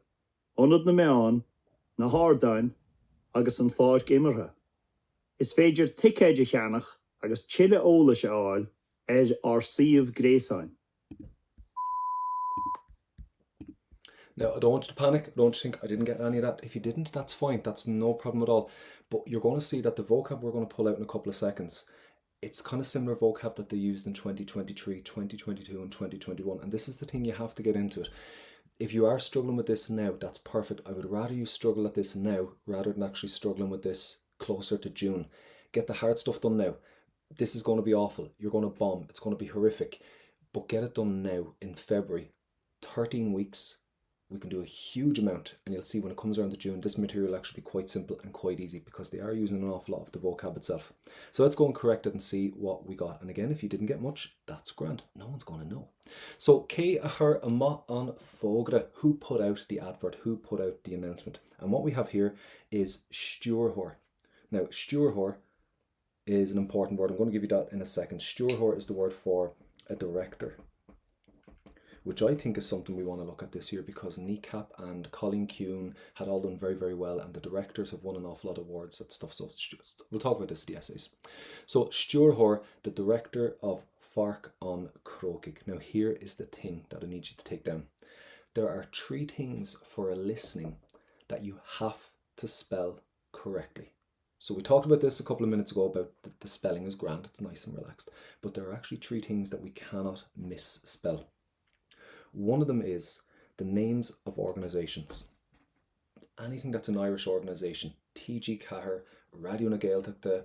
ionad na meán, na hádain agus an bhárc imirtha. Is féidir ticéid a cheannach agus chiile óla sé áil ar siomh gréasáin. Now, I don't want you to panic. I don't want you to think I didn't get any of that. If you didn't, that's fine. That's no problem at all. But you're going to see that the vocab we're going to pull out in a couple of seconds, it's kind of similar vocab that they used in 2023, 2022 and 2021. And this is the thing, you have to get into it. If you are struggling with this now, that's perfect. I would rather you struggle at this now rather than actually struggling with this closer to June. Get the hard stuff done now. This is going to be awful. You're going to bomb. It's going to be horrific. But get it done now in February. 13 weeks. We can do a huge amount, and you'll see when it comes around to June, this material will actually be quite simple and quite easy because they are using an awful lot of the vocab itself. So let's go and correct it and see what we got. And again, if you didn't get much, that's grand. No one's going to know. So, Cuid A ma an fógra, who put out the advert, who put out the announcement. And what we have here is stúrthóir. Now, stúrthóir is an important word. I'm going to give you that in a second. Stúrthóir is the word for a director, which I think is something we want to look at this year because Kneecap and Colleen Kuhn had all done very, very well, and the directors have won an awful lot of awards and stuff. So we'll talk about this in the essays. So stúrthóir, the director of Farc on Crokic. Now here is the thing that I need you to take down. There are 3 things for a listening that you have to spell correctly. So we talked about this a couple of minutes ago about the spelling is grand, it's nice and relaxed, but there are actually 3 things that we cannot misspell. One of them is the names of organisations. Anything that's an Irish organisation, TG Cahir, Radio na Gaeltachta,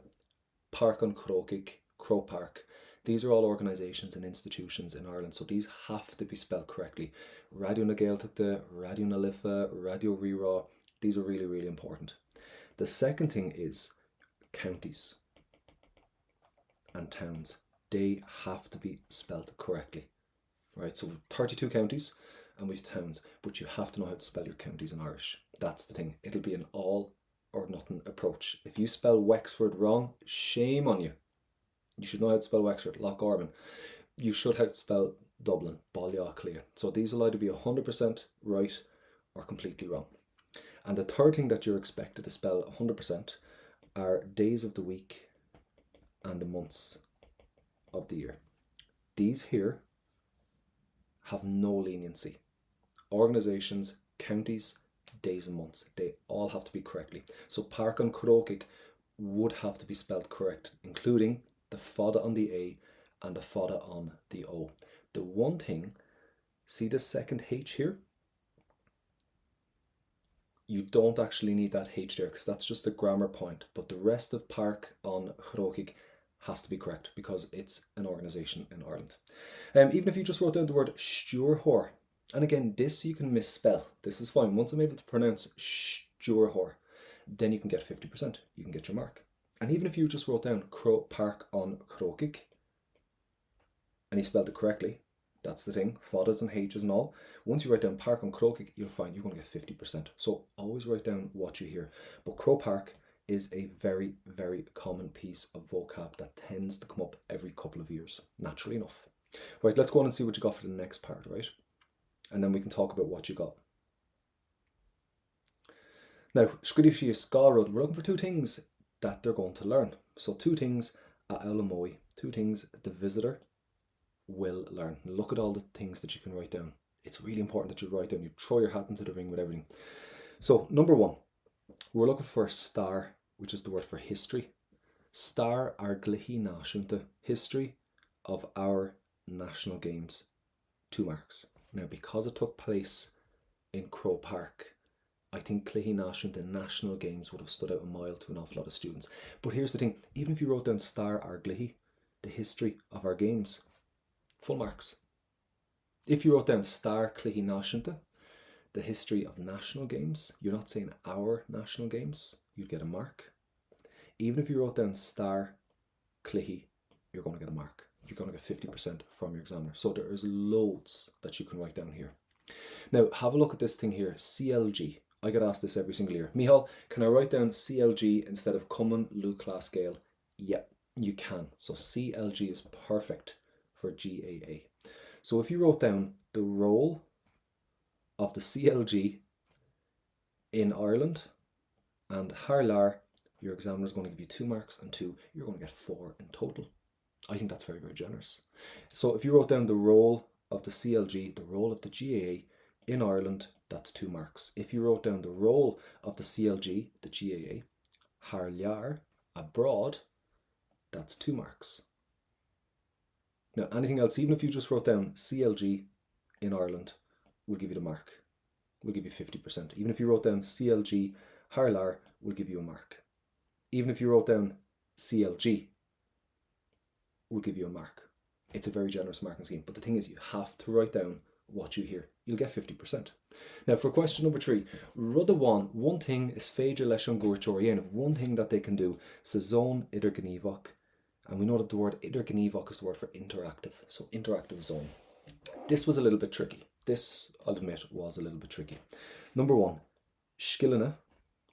Parc an Crokic, Crow Park, these are all organisations and institutions in Ireland, so these have to be spelled correctly. Radio na Gaeltachta, Radio na Lifa, Radio Rira, these are really, really important. The second thing is counties and towns. they have to be spelled correctly. Right, so 32 counties and we've towns, but you have to know how to spell your counties in Irish. That's the thing. It'll be an all or nothing approach. If you spell Wexford wrong, shame on you. You should know how to spell Wexford, Loch Orman. You should know how to spell Dublin, Ballyaclia. So these will either be 100% right or completely wrong. And the third thing that you're expected to spell 100% are days of the week and the months of the year. These here have no leniency. Organisations, counties, days and months, they all have to be correctly. So partin Crokic would have to be spelled correct, including the fada on the A and the fada on the O. The one thing, see the second H here? You don't actually need that H there because that's just a grammar point, but the rest of park on Crokic has to be correct because it's an organisation in Ireland. Even if you just wrote down the word Stúrthóir, and again, this you can misspell. This is fine. Once I'm able to pronounce Stúrthóir, then you can get 50%. You can get your mark. And even if you just wrote down Park on Crokic, and you spelled it correctly, that's the thing, fadas and H's and all. Once you write down Park on Crokic, you'll find you're going to get 50%. So always write down what you hear. But Crow Park is a very, very common piece of vocab that tends to come up every couple of years, naturally enough. Right, let's go on and see what you got for the next part, right? And then we can talk about what you got. Now, Scridiv Scarrod, we're looking for two things that they're going to learn. So two things at Aulamoy, two things the visitor will learn. Look at all the things that you can write down. It's really important that you write down, you throw your hat into the ring with everything. So number one, we're looking for star, which is the word for history. Star ar glithy náisiúnta, history of our national games, 2 marks. Now, because it took place in Crow Park, I think glithy náisiúnta national games would have stood out a mile to an awful lot of students. But here's the thing, even if you wrote down star ar glithy, the history of our games, full marks. If you wrote down star glithy náisiúnta, the history of national games, you're not saying our national games, you'd get a mark. Even if you wrote down star glithy, you're going to get a mark. You're going to get 50% from your examiner. So there is loads that you can write down here. Now, have a look at this thing here, CLG. I get asked this every single year. Michal, can I write down CLG instead of Common Lou Class Scale? Yeah, you can. So CLG is perfect for GAA. So if you wrote down the role of the CLG in Ireland and Harlar, your examiner is going to give you 2 marks and 2, you're going to get 4 in total. I think that's very, very generous. So if you wrote down the role of the CLG, the role of the GAA in Ireland, that's 2 marks. If you wrote down the role of the CLG, the GAA, Harlar, abroad, that's 2 marks. Now, anything else, even if you just wrote down CLG in Ireland, we'll give you the mark. We'll give you 50%. Even if you wrote down CLG, Harlar, we'll give you a mark. Even if you wrote down CLG, we'll give you a mark. It's a very generous marking scheme, but the thing is you have to write down what you hear. You'll get 50%. Now for question number 3, Rudda one thing is féidir leis an gúirteoiríonn, one thing that they can do, sa zone idir gníomhach, and we know that the word idir gníomhach is the word for interactive, so interactive zone. This was a little bit tricky. This, I'll admit, was a little bit tricky. Number 1, skillina,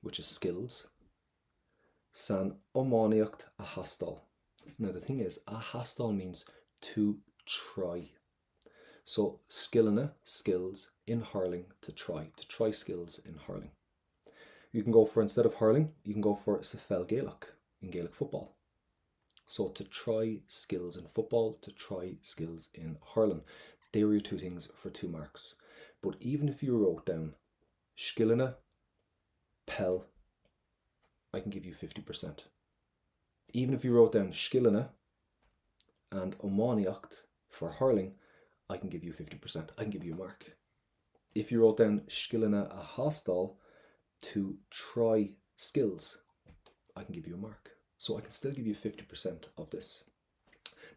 which is skills, san ománaíocht a hastal. Now the thing is, a hastal means to try. So skillina, skills, in hurling, to try skills in hurling. You can go for, instead of hurling, you can go for sa fel Gaelic, in Gaelic football. So to try skills in football, to try skills in hurling. They were your 2 things for 2 marks. But even if you wrote down skillina, pel, I can give you 50%. Even if you wrote down skillina and ománaíocht for hurling, I can give you 50%. I can give you a mark. If you wrote down skillina a hastal, to try skills, I can give you a mark. So I can still give you 50% of this.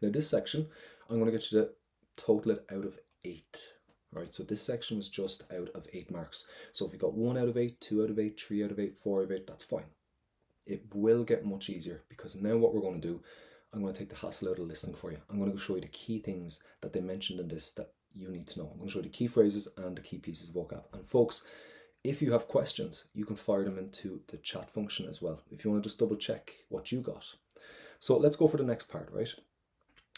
Now this section, I'm going to get you to total it out of 8. Right, so this section was just out of 8 marks. So if you got 1 out of 8, 2 out of 8, 3 out of 8, 4 out of 8, that's fine. It will get much easier because now what we're going to do, I'm going to take the hassle out of listening for you. I'm going to show you the key things that they mentioned in this that you need to know. I'm going to show you the key phrases and the key pieces of vocab. And folks, if you have questions, you can fire them into the chat function as well, if you want to just double check what you got. So let's go for the next part, right?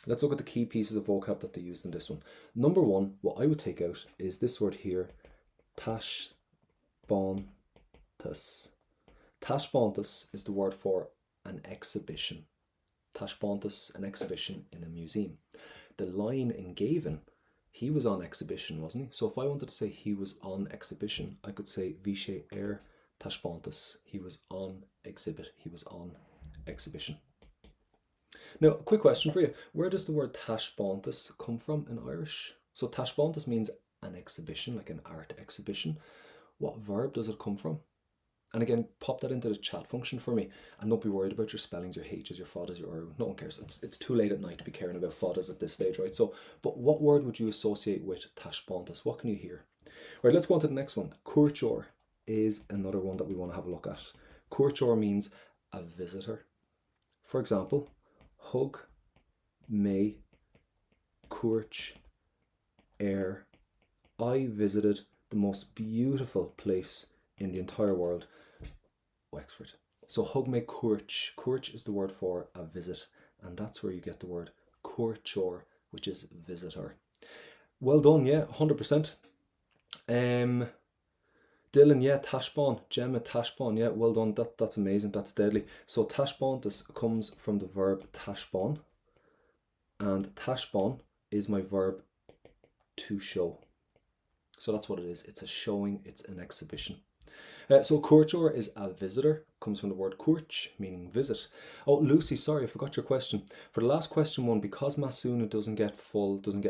Let's look at the key pieces of vocab that they used in this one. Number one, what I would take out is this word here, tashbontas. Tashbontas is the word for an exhibition. Tashbontas, an exhibition in a museum. The line in Gavin, he was on exhibition, wasn't he? So if I wanted to say he was on exhibition, I could say Vishe tashbontas. He was on exhibit. He was on exhibition. Now, a quick question for you. Where does the word tashbontas come from in Irish? So tashbontas means an exhibition, like an art exhibition. What verb does it come from? And again, pop that into the chat function for me, and don't be worried about your spellings, your H's, your foddas, your no one cares. It's too late at night to be caring about foddas at this stage, right? So, but what word would you associate with tashbontas? What can you hear? Right, let's go on to the next one. Cuid is another one that we want to have a look at. Cuid means a visitor. For example, hug me Cuid A. I visited the most beautiful place in the entire world, Wexford. So hug me Cuid. Cuid is the word for a visit, and that's where you get the word cuirteoir, which is visitor. Well done, yeah, 100%. Dylan, yeah, tashbon. Gemma, tashbon, yeah, well done. That's amazing. That's deadly. So tashbontas comes from the verb tashbon, and tashbon is my verb to show. So that's what it is. It's a showing. It's an exhibition. So cuirteoir is a visitor, comes from the word cuirt, meaning visit. Oh, Lucy, sorry, I forgot your question. For the last question one, because Masunu doesn't get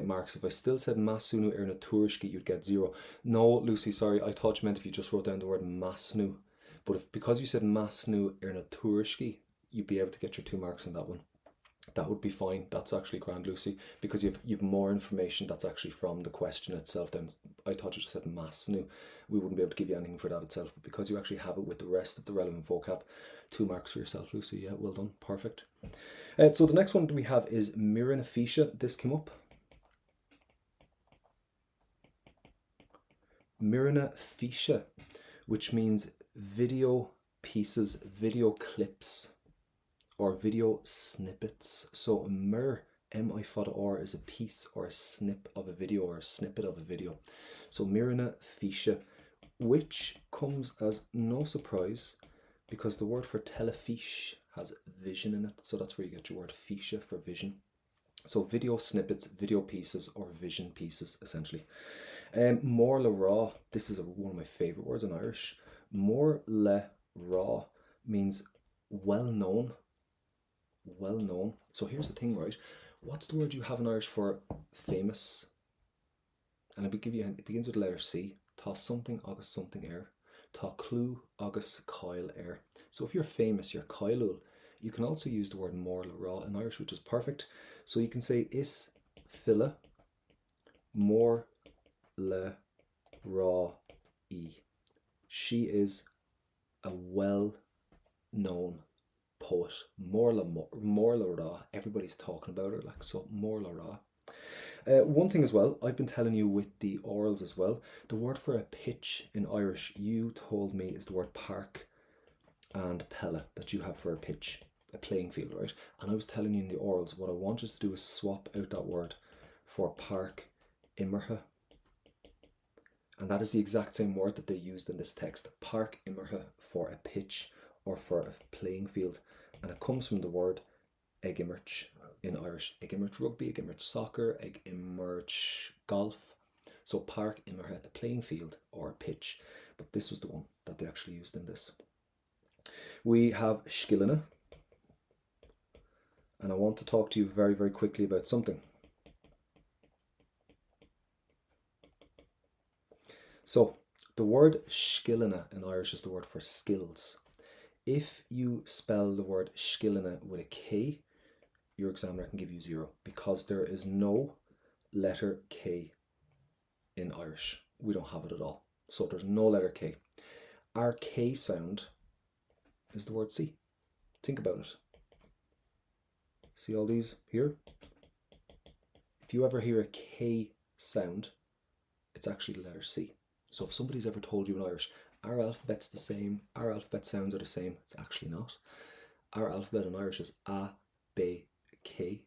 marks, if I still said Masunu erna tuirski, you'd get 0. No, Lucy, sorry, I thought you meant if you just wrote down the word Masnu. But because you said Masnu erna tuirski, you'd be able to get your 2 marks on that one. That would be fine. That's actually grand, Lucy, because you've more information that's actually from the question itself. Then I thought you just said Masnu. We wouldn't be able to give you anything for that itself, but because you actually have it with the rest of the relevant vocab, 2 marks for yourself, Lucy. Yeah, well done, perfect. So the next one we have is Mirna Fisha. This came up. Mirna Fisha, which means video pieces, video clips, or video snippets. So M-I-F-O-R is a piece or a snip of a video or a snippet of a video. So Mirna Fisha, which comes as no surprise because the word for telefiche has vision in it. So that's where you get your word fisha for vision. So video snippets, video pieces, or vision pieces, essentially. More le raw, this is one of my favorite words in Irish. More le raw means well known. Well known. So here's the thing, right? What's the word you have in Irish for famous? And it begins with the letter C. Tá something agus something air. Tá clú agus coil air. So if you're famous, you're coilul. You can also use the word more le raw in Irish, which is perfect. So you can say is filla more le raw e. She is a well-known poet. More le raw. Everybody's talking about her, like, so more le raw. One thing as well, I've been telling you with the orals as well, the word for a pitch in Irish, you told me, is the word park and pella that you have for a pitch, a playing field, right? And I was telling you in the orals, what I want us to do is swap out that word for park immerhe. And that is the exact same word that they used in this text, park immerhe, for a pitch or for a playing field. And it comes from the word ag immert in Irish. Ag immert rugby, ag immert soccer, ag immert golf. So park immerhe, the playing field or a pitch. But this was the one that they actually used in this. We have skillina. And I want to talk to you very, very quickly about something. So the word skillina in Irish is the word for skills. If you spell the word skillina with a K, your examiner can give you 0 because there is no letter K in Irish. We don't have it at all. So there's no letter K. Our K sound is the word C. Think about it. See all these here? If you ever hear a K sound, it's actually the letter C. So if somebody's ever told you in Irish, our alphabet's the same, our alphabet sounds are the same, it's actually not. Our alphabet in Irish is A, B, K,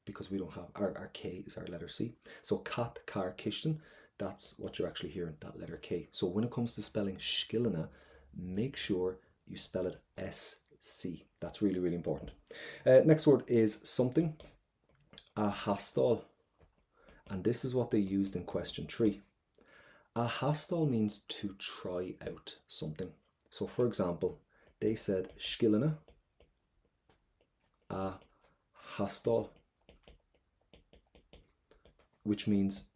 because we don't have, our K is our letter C. So cat, car, kishtin, that's what you're actually hearing, that letter K. So when it comes to spelling Skillina, make sure you spell it SC. That's really, really important. Next word is something, a hastal. And this is what they used in question 3. A hastal means to try out something. So for example, they said Skillina, a hastal, which means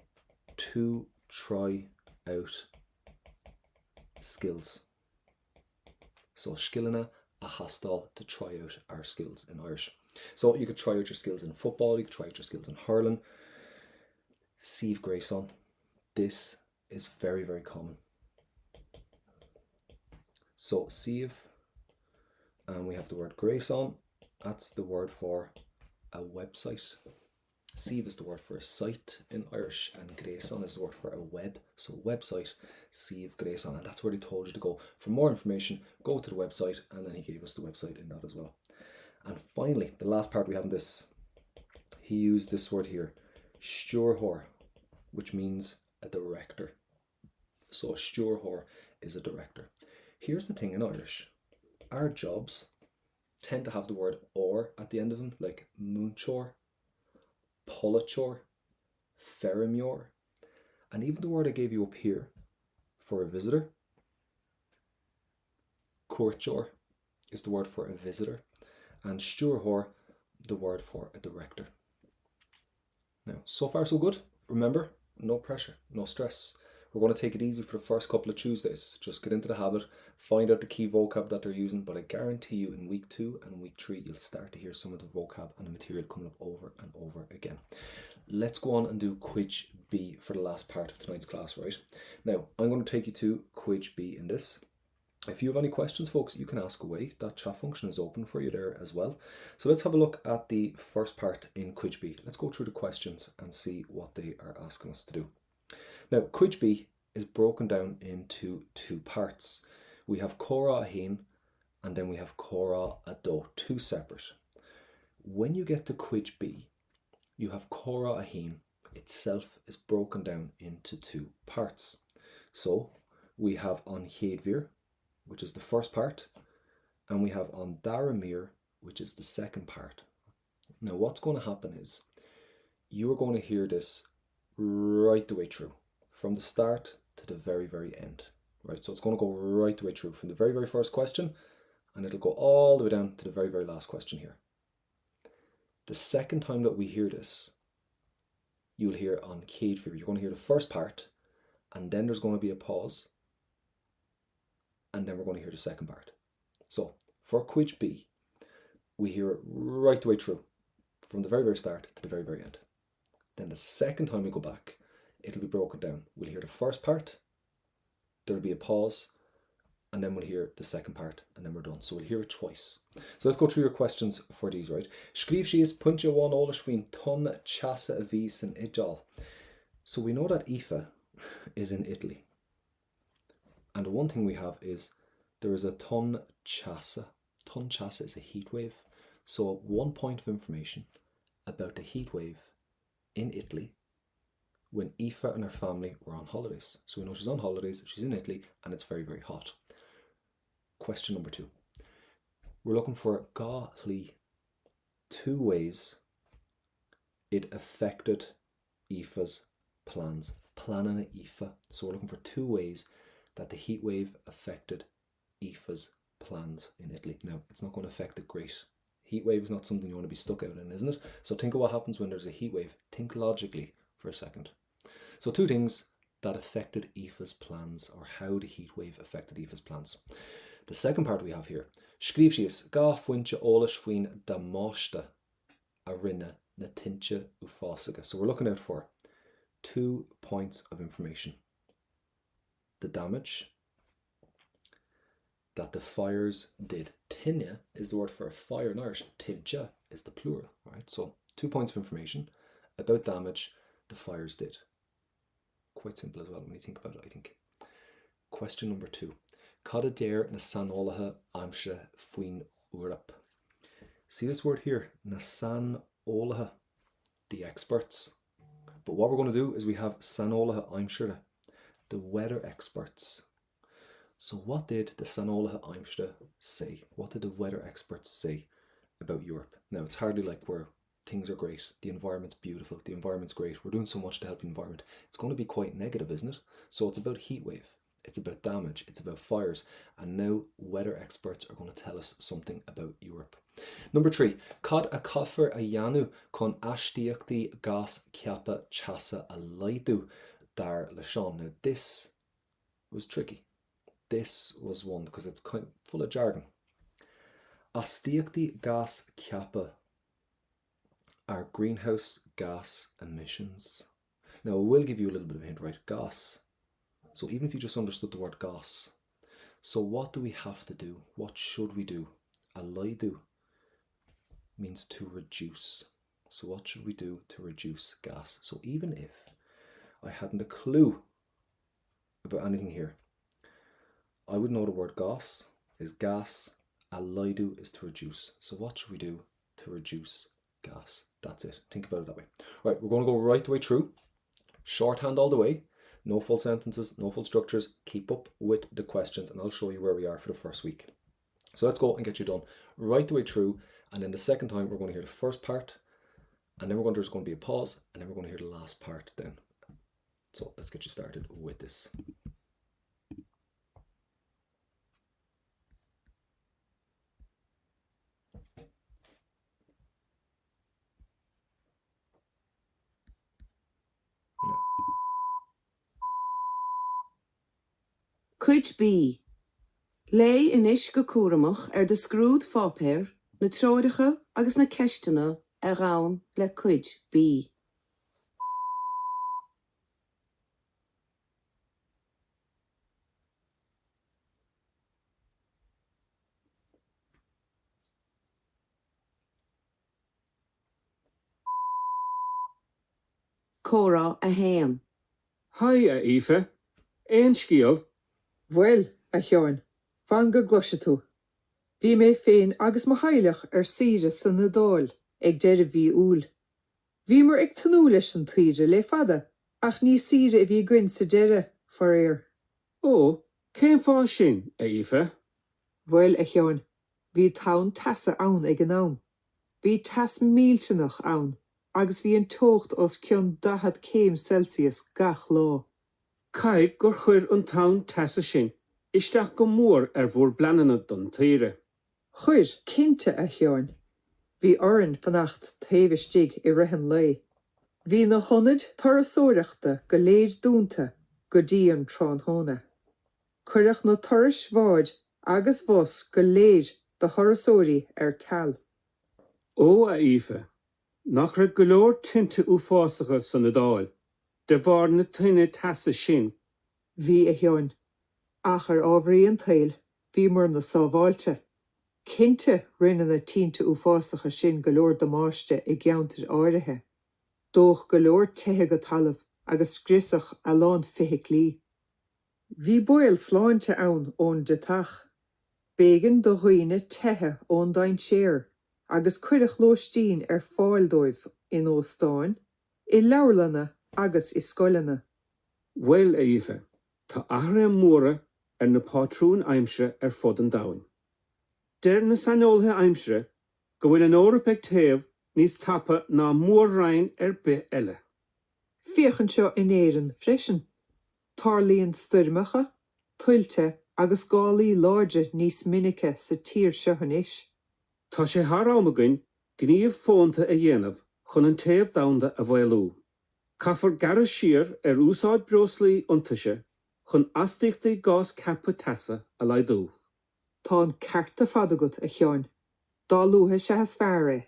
to try out skills. So Skillina, a hastal, to try out our skills in Irish. So you could try out your skills in football, you could try out your skills in hurling. Sieve Grayson, this is very, very common. So sieve, and we have the word Grayson, that's the word for a website. Sieve is the word for a site in Irish, and Grayson is the word for a web. So website, Sieve Grayson, and that's where they told you to go. For more information, go to the website, and then he gave us the website in that as well. And finally, the last part we have in this, he used this word here, stjórthóir, which means a director. So a stjórthóir is a director. Here's the thing in Irish, our jobs tend to have the word or at the end of them, like múinteoir, pollachor, ferrimure, and even the word I gave you up here for a visitor, courtjor, is the word for a visitor, and stjórthóir, the word for a director. Now, so far so good. Remember, no pressure, no stress. We're going to take it easy for the first couple of Tuesdays. Just get into the habit, find out the key vocab that they're using, but I guarantee you in week 2 and week 3, you'll start to hear some of the vocab and the material coming up over and over again. Let's go on and do Cuid B for the last part of tonight's class, right? Now, I'm going to take you to Cuid B in this. If you have any questions, folks, you can ask away. That chat function is open for you there as well. So let's have a look at the first part in Cuid B. Let's go through the questions and see what they are asking us to do. Now, Cuid B is broken down into 2 parts. We have Cora a Hain and then we have Cora a Do, 2 separate. When you get to Cuid B, you have Cora a Hain itself is broken down into 2 parts. So we have on Héadmhír, which is the first part, and we have on Daramir, which is the second part. Now what's going to happen is you are going to hear this right the way through, from the start to the very, very end. Right, so it's going to go right the way through from the very, very first question, and it'll go all the way down to the very, very last question here. The second time that we hear this, you'll hear on Héadmhír, you're going to hear the first part, and then there's going to be a pause, and then we're going to hear the second part. So for Cuid B, we hear it right the way through, from the very, very start to the very, very end. Then the second time we go back, it'll be broken down. We'll hear the first part, there'll be a pause, and then we'll hear the second part, and then we're done. So we'll hear it twice. So let's go through your questions for these, right? Scríobh síos puinte bháin eolais faoin ton chasa a bhí san Idal. So we know that Aoife is in Italy. And the one thing we have is there is a ton chasa. Ton chasa is a heat wave. So 1 point of information about the heat wave in Italy when Aoife and her family were on holidays. So we know she's on holidays, she's in Italy, and it's very, very hot. Question number 2. We're looking for gá hlí, 2 ways it affected Aoife's plans. Planning Aoife. So we're looking for 2 ways that the heat wave affected Aoife's plans in Italy. Now, it's not going to affect it great. Heat wave is not something you want to be stuck out in, isn't it? So think of what happens when there's a heat wave. Think logically for a second. So 2 things that affected Aoife's plans, or how the heat wave affected Aoife's plans. The second part we have here, scríobh síos gá foinse eolais faoin damáiste a rinne na tinte uafásacha. So we're looking out for 2 points of information. The damage that the fires did. Tinne is the word for a fire in Irish. Tidja is the plural, right? So 2 points of information about damage the fires did. Quite simple as well when you think about it, I think. Question number 2. Cad a déir na sanolaithe aimse faoin Uaireamp. See this word here, na sanolaithe, the experts. But what we're going to do is we have sanolaithe aimsire, the weather experts. So what did the sanolaithe aimsire say? What did the weather experts say about Europe? Now, it's hardly like where things are great, the environment's beautiful, the environment's great, we're doing so much to help the environment. It's going to be quite negative, isn't it? So it's about heat wave, it's about damage, it's about fires, and now weather experts are going to tell us something about Europe. Number 3, cad a caithfear a dheanú chun aisteachtaí gas ceappa teasa a laidú dar le seán. Now this was tricky. This was one because it's kind of full of jargon. Aisteachtaí gas ceappa are greenhouse gas emissions. Now I will give you a little bit of a hint, right? Gas. So even if you just understood the word gas, so what do we have to do? What should we do? A laidú means to reduce. So what should we do to reduce gas? So even if I hadn't a clue about anything here, I would know the word gas is gas, a laidú is to reduce. So what should we do to reduce gas? That's it. Think about it that way. Right, we're going to go right the way through. Shorthand all the way. No full sentences, no full structures. Keep up with the questions and I'll show you where we are for the first week. So let's go and get you done right the way through. And then the second time we're going to hear the first part, and then there's going to be a pause, and then we're going to hear the last part then. So let's get you started with this. Cuid B. Lé inis go cuaireamach de scrúd fápéir, na tróiriche agus na ceistena a rán le Cuid B. Córa a héan. Hi a Aoife. Éon scíal. Bhfuil a chearn, fan go gluise tú. Bhí mé féin agus mo haileach sire san na dáil ag deireadh bhí úl. Bhí mar ag tanú leis an tríre le fada, ach ní sire a bhí gcuin sa deire for éir. Ó, céim fá sin, Aoife? Bhfuil a chearn, bhí tán tasa ann ag an am. Bhí tas míltenach ann, agus bhí an tócht os cion 10 céim Celsius gach lá. Caid gur chuir an tán tasa sin, isteach go mór bhór blanana don tíre. Chuir cinnte a chearn. Bhí orann fannacht taobhistigh I rithean lei. Bhí na honid tarasóireachta go léir dúnta go dtí an tráthnóna. Cuireach na turais mháid agus bos go léir de thorasóirí ceall. Ó a Aoife, nach raibh go leor tinte uafásacha san na dáil, de bhar na tuine tasa sin. Bhí a chearn. Ach ábhraí an tail, bhí mar na sábháilte. Cinnte rinne na tínte uafásacha sin go leor do máiste I gceantar áirithe. Dóch go leor tithe go talamh agus scrisach a lán fiche lí. Bhí buil sláinte ann ón de tach. Bégan do dhaoine tithe ón dain séir, agus cuireach lóistín fáildóibh in óstáin, I leabharlanna agus I scoileanna. Well, Aoife, tá ahra móra na pátrún aimsire fud an domhain. Deir na sanolaithe aimsire go bhfuil an Eorp ag taobh níos tapa ná mórrain bith eile. Fiochan seo in éireann freisin. Tarlaíonn stoirmeacha, tuilte agus gálaí láide níos minice sa tír seo inis. Tá sé thar amagainn gníomh fónta a dhéanamh chun an taobh damhanda a bhfuilú. Caithfear gaire siar úsáid breoslaí iontaise chun aisteachtaí gás ceappa tasa a laidú. Tá an cearta fada agat a chearn. Dá lutha se has fearr é.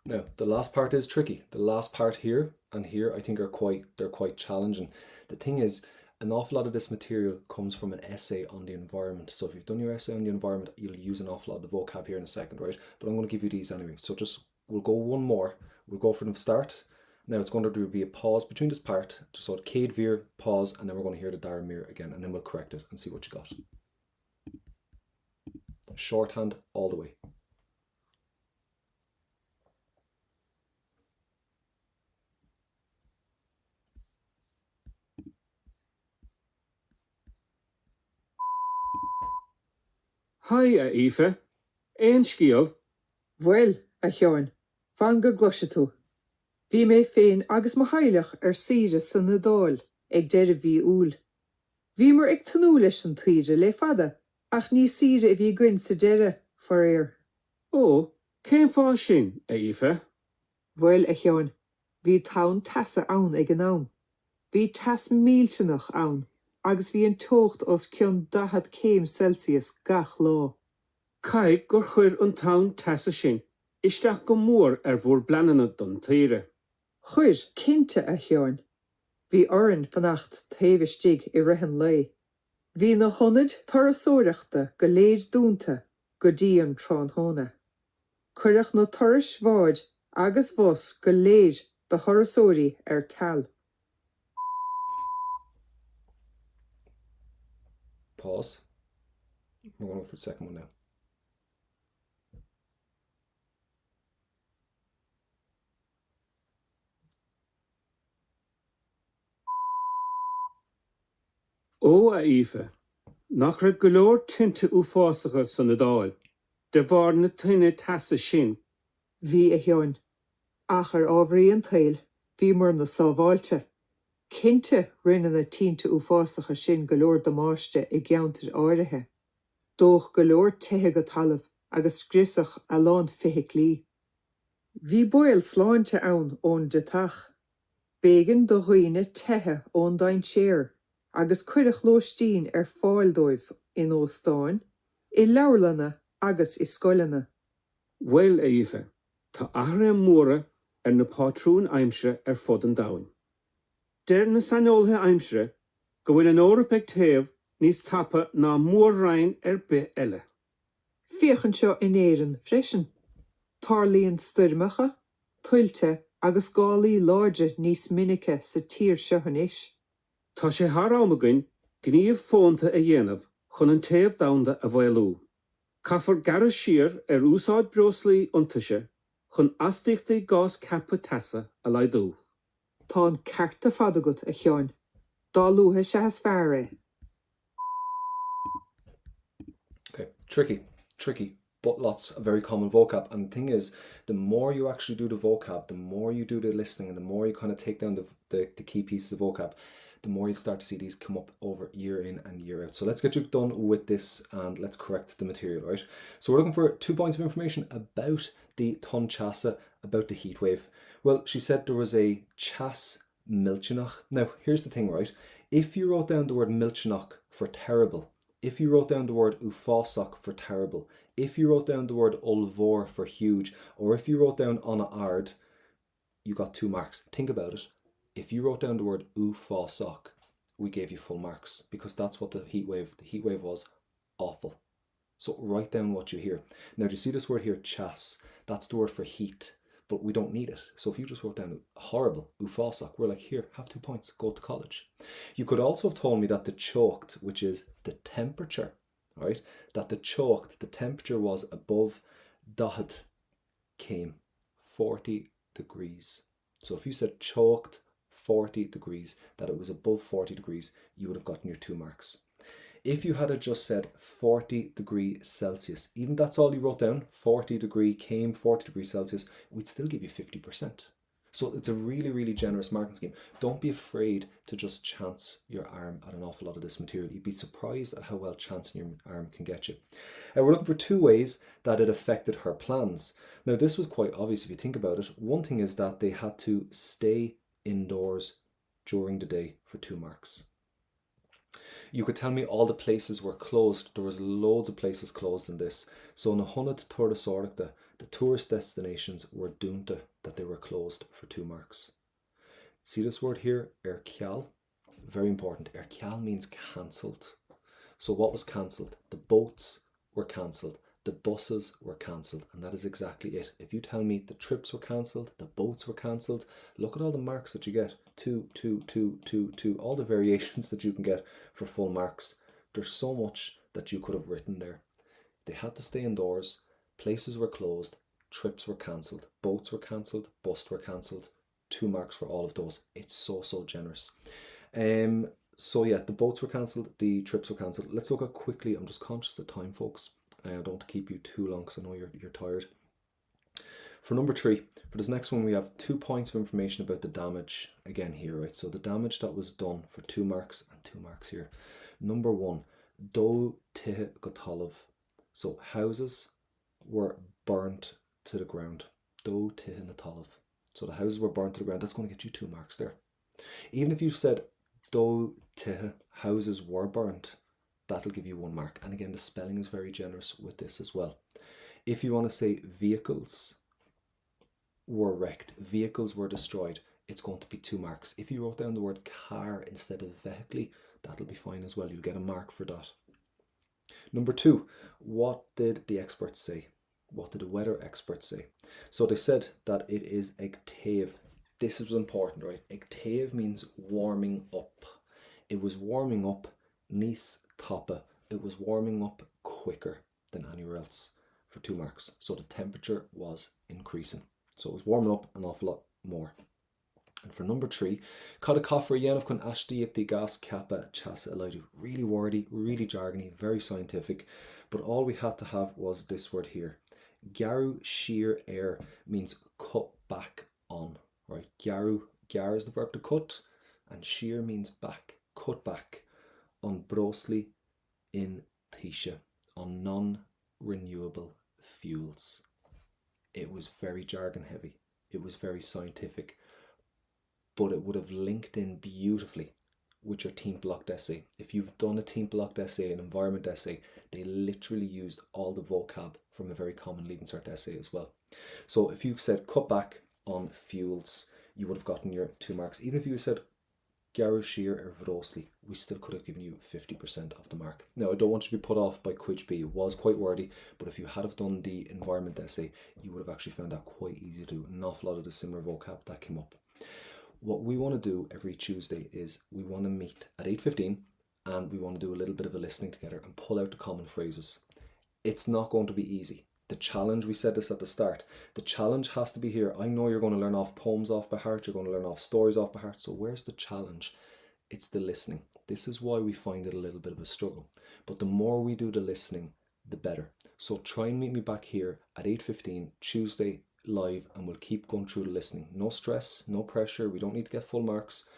Now, the last part is tricky. The last part here and here, I think they're quite challenging. The thing is, An awful lot of this material comes from an essay on the environment. So if you've done your essay on the environment, you'll use an awful lot of the vocab here in a second, right? But I'm going to give you these anyway. So we'll go one more. We'll go from the start. Now it's going to be a pause between this part. Just so Cuid B, pause, and then we're going to hear the Daramir again, and then we'll correct it and see what you got. Shorthand all the way. Hi, Aoife. Ein scial. Well, a Sean, fan go glosise tú. Bhí mé féin agus mo haileach sire san na dáil ag deire bhí úl. Bhí mar ag tanú leis an tíre le fada, ach ní sire bhí gyn sa deire for air. Oh, cén fá sin, Aoife? Well, a Sean, bhí taun tasa ann ag an am. Bhí tas míltenach ann, agus bhí an tocht os cion 10 céim Celsius gach lá. Caig gur chuir an taun tasa sin. Isteach go mór bhór blanana don tíre. Chuir cinnte a Sean. Bhí oran fannacht taobhistigh I rithean lei. Bhí na honid tarasóireachta go léad dúnta go dtí an tráthnóna. Cuireadh na turais mháid agus bos go léad de thorasóirí ceall. Pause. We're going for the second one now. Ó, Aoife, nach raibh go leor tinte uafásacha san na dáil, de bhar na tuine tasa sin. Bhí a Sean. Ach ábhraí an tail, bhí mar na sábháilte. Cinnte rinne na tínte uafásacha sin go leor do máiste I gceantar áirithe. Dóch go leor tithe go talamh agus scrisach a lán fiche lí. Bhí buil sláinte ann ón de tach. Bégan do dhaoine tithe ón dain séir, agus cuireadh lóistín fáildóibh in óstáin, I leabharlanna agus I scoileanna. Well, Aoife, tá ahra móra na pátrún aimsire fud an domhain. Deir na sanoltha aimsire go bhfuil an órap ag taobh níos tapa ná mórrain bith eile. Fiochan seo in éireann freisin. Tarlaíonn stoirmeacha, tuilte agus gálaí láide níos minice sa tír seo inis. Tá sé thar amagainn gníomh fónta a dhéanamh chun an taobh damhanda a bhfuilú. Caithfar garas siar úsáid breoslaí iontaise chun astaíochtaí gás cappa tasa a leidú. Tá an cearta fada agat a Sean. Dá lutha se has fearr é. Okay, tricky, but lots of very common vocab. And the thing is, the more you actually do the vocab, the more you do the listening, and the more you kind of take down the key pieces of vocab, the more you start to see these come up over year in and year out. So let's get you done with this and let's correct the material, right? So we're looking for 2 points of information about the ton chasa, about the heat wave. Well, she said there was a chas milchinach. Now, here's the thing, right? If you wrote down the word milchinach for terrible, if you wrote down the word ufásach for terrible, if you wrote down the word ulvor for huge, or if you wrote down on a ard, you got 2 marks. Think about it. If you wrote down the word ufásach, we gave you full marks because that's what the heat wave was. Awful. So write down what you hear. Now, do you see this word here, chas? That's the word for heat, but we don't need it. So if you just wrote down horrible, ufásach, we're like, here, have 2 points, go to college. You could also have told me that the choked, which is the temperature, right? That the choked, the temperature was above dahat came 40 degrees. So if you said choked 40 degrees, that it was above 40 degrees, you would have gotten your 2 marks. If you had just said 40 degrees Celsius, even that's all you wrote down, 40 degree came 40 degrees Celsius, we'd still give you 50%. So it's a really, really generous marking scheme. Don't be afraid to just chance your arm at an awful lot of this material. You'd be surprised at how well chancing your arm can get you. We're looking for 2 ways that it affected her plans. Now, this was quite obvious if you think about it. One thing is that they had to stay indoors during the day for 2 marks. You could tell me all the places were closed. There was loads of places closed in this. So na honad tuairteáireachta, the tourist destinations were dúnta that they were closed for 2 marks. See this word here, ceall? very important. Ceall means cancelled. So what was cancelled? The boats were cancelled. The buses were cancelled, and that is exactly it. If you tell me the trips were cancelled, the boats were cancelled, look at all the marks that you get. 2, 2, 2, 2, 2, all the variations that you can get for full marks. There's so much that you could have written there. They had to stay indoors, places were closed, trips were cancelled, boats were cancelled, buses were cancelled. 2 marks for all of those. It's so generous. So yeah, the boats were cancelled, the trips were cancelled. Let's look at quickly. I'm just conscious of time, folks. I don't want to keep you too long because I know you're tired. For number 3, for this next one, we have 2 points of information about the damage again here, right? So the damage that was done for 2 marks and 2 marks here. Number 1, dó tithe go talamh. So houses were burnt to the ground. Dó tithe na talamh. So the houses were burnt to the ground. That's going to get you 2 marks there. Even if you said dó tithe, houses were burnt, that'll give you 1 mark. And again, the spelling is very generous with this as well. If you want to say vehicles were wrecked, vehicles were destroyed, it's going to be 2 marks. If you wrote down the word car instead of vehicle, that'll be fine as well. You'll get a mark for that. Number 2, what did the experts say? What did the weather experts say? So they said that it is ag taobh. This is important, right? Ag taobh means warming up. It was warming up níos tapa. It was warming up quicker than anywhere else for 2 marks. So the temperature was increasing. So it was warming up an awful lot more. And for number 3, Cad a caithfear dhéanamh chun aistíochtaí gas ceapa teasa a leidú. Really wordy, really jargony, very scientific. But all we had to have was this word here. Gearú shear air means cut back on, right? Gearú, gear is the verb to cut, and shear means back, cut back on brosly in Taoiseach, on non-renewable fuels. It was very jargon heavy. It was very scientific, but it would have linked in beautifully with your team blocked essay. If you've done a team blocked essay, an environment essay, they literally used all the vocab from a very common Leaving Cert essay as well. So if you said cut back on fuels, you would have gotten your 2 marks. Even if you said Gearú shear or Vrosli, we still could have given you 50% of the mark. Now, I don't want you to be put off by Cuid B. It was quite wordy, but if you had have done the environment essay, you would have actually found that quite easy to do. An awful lot of the similar vocab that came up. What we want to do every Tuesday is we want to meet at 8:15 and we want to do a little bit of a listening together and pull out the common phrases. It's not going to be easy. The challenge, we said this at the start, the challenge has to be here. I know you're going to learn off poems off by heart, you're going to learn off stories off by heart, so where's the challenge? It's the listening. This is why we find it a little bit of a struggle. But the more we do the listening, the better. So try and meet me back here at 8:15 Tuesday live, and we'll keep going through the listening. No stress, no pressure, we don't need to get full marks.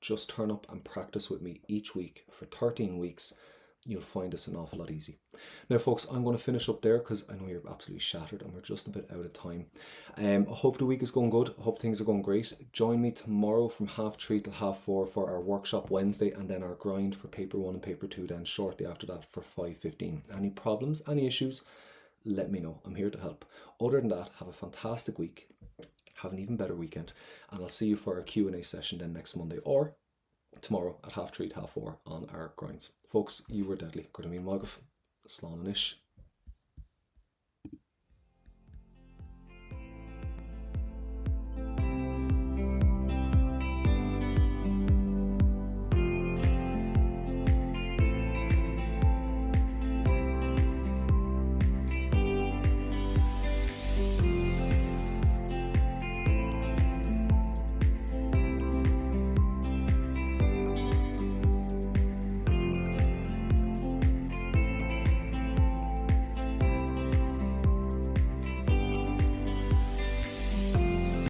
Just turn up and practice with me each week for 13 weeks. You'll find this an awful lot easy. Now folks, I'm going to finish up there because I know you're absolutely shattered and we're just a bit out of time. I hope the week is going good. I hope things are going great. Join me tomorrow from 3:30 till 4:30 for our workshop Wednesday, and then our grind for paper 1 and paper 2 then shortly after that for 5:15. Any problems, any issues, let me know. I'm here to help. Other than that, have a fantastic week. Have an even better weekend, and I'll see you for our Q&A session then next Monday or tomorrow at 3:30 till 4:30 on our grinds. Folks, you were deadly. Good to mean Magaf. Slán ish.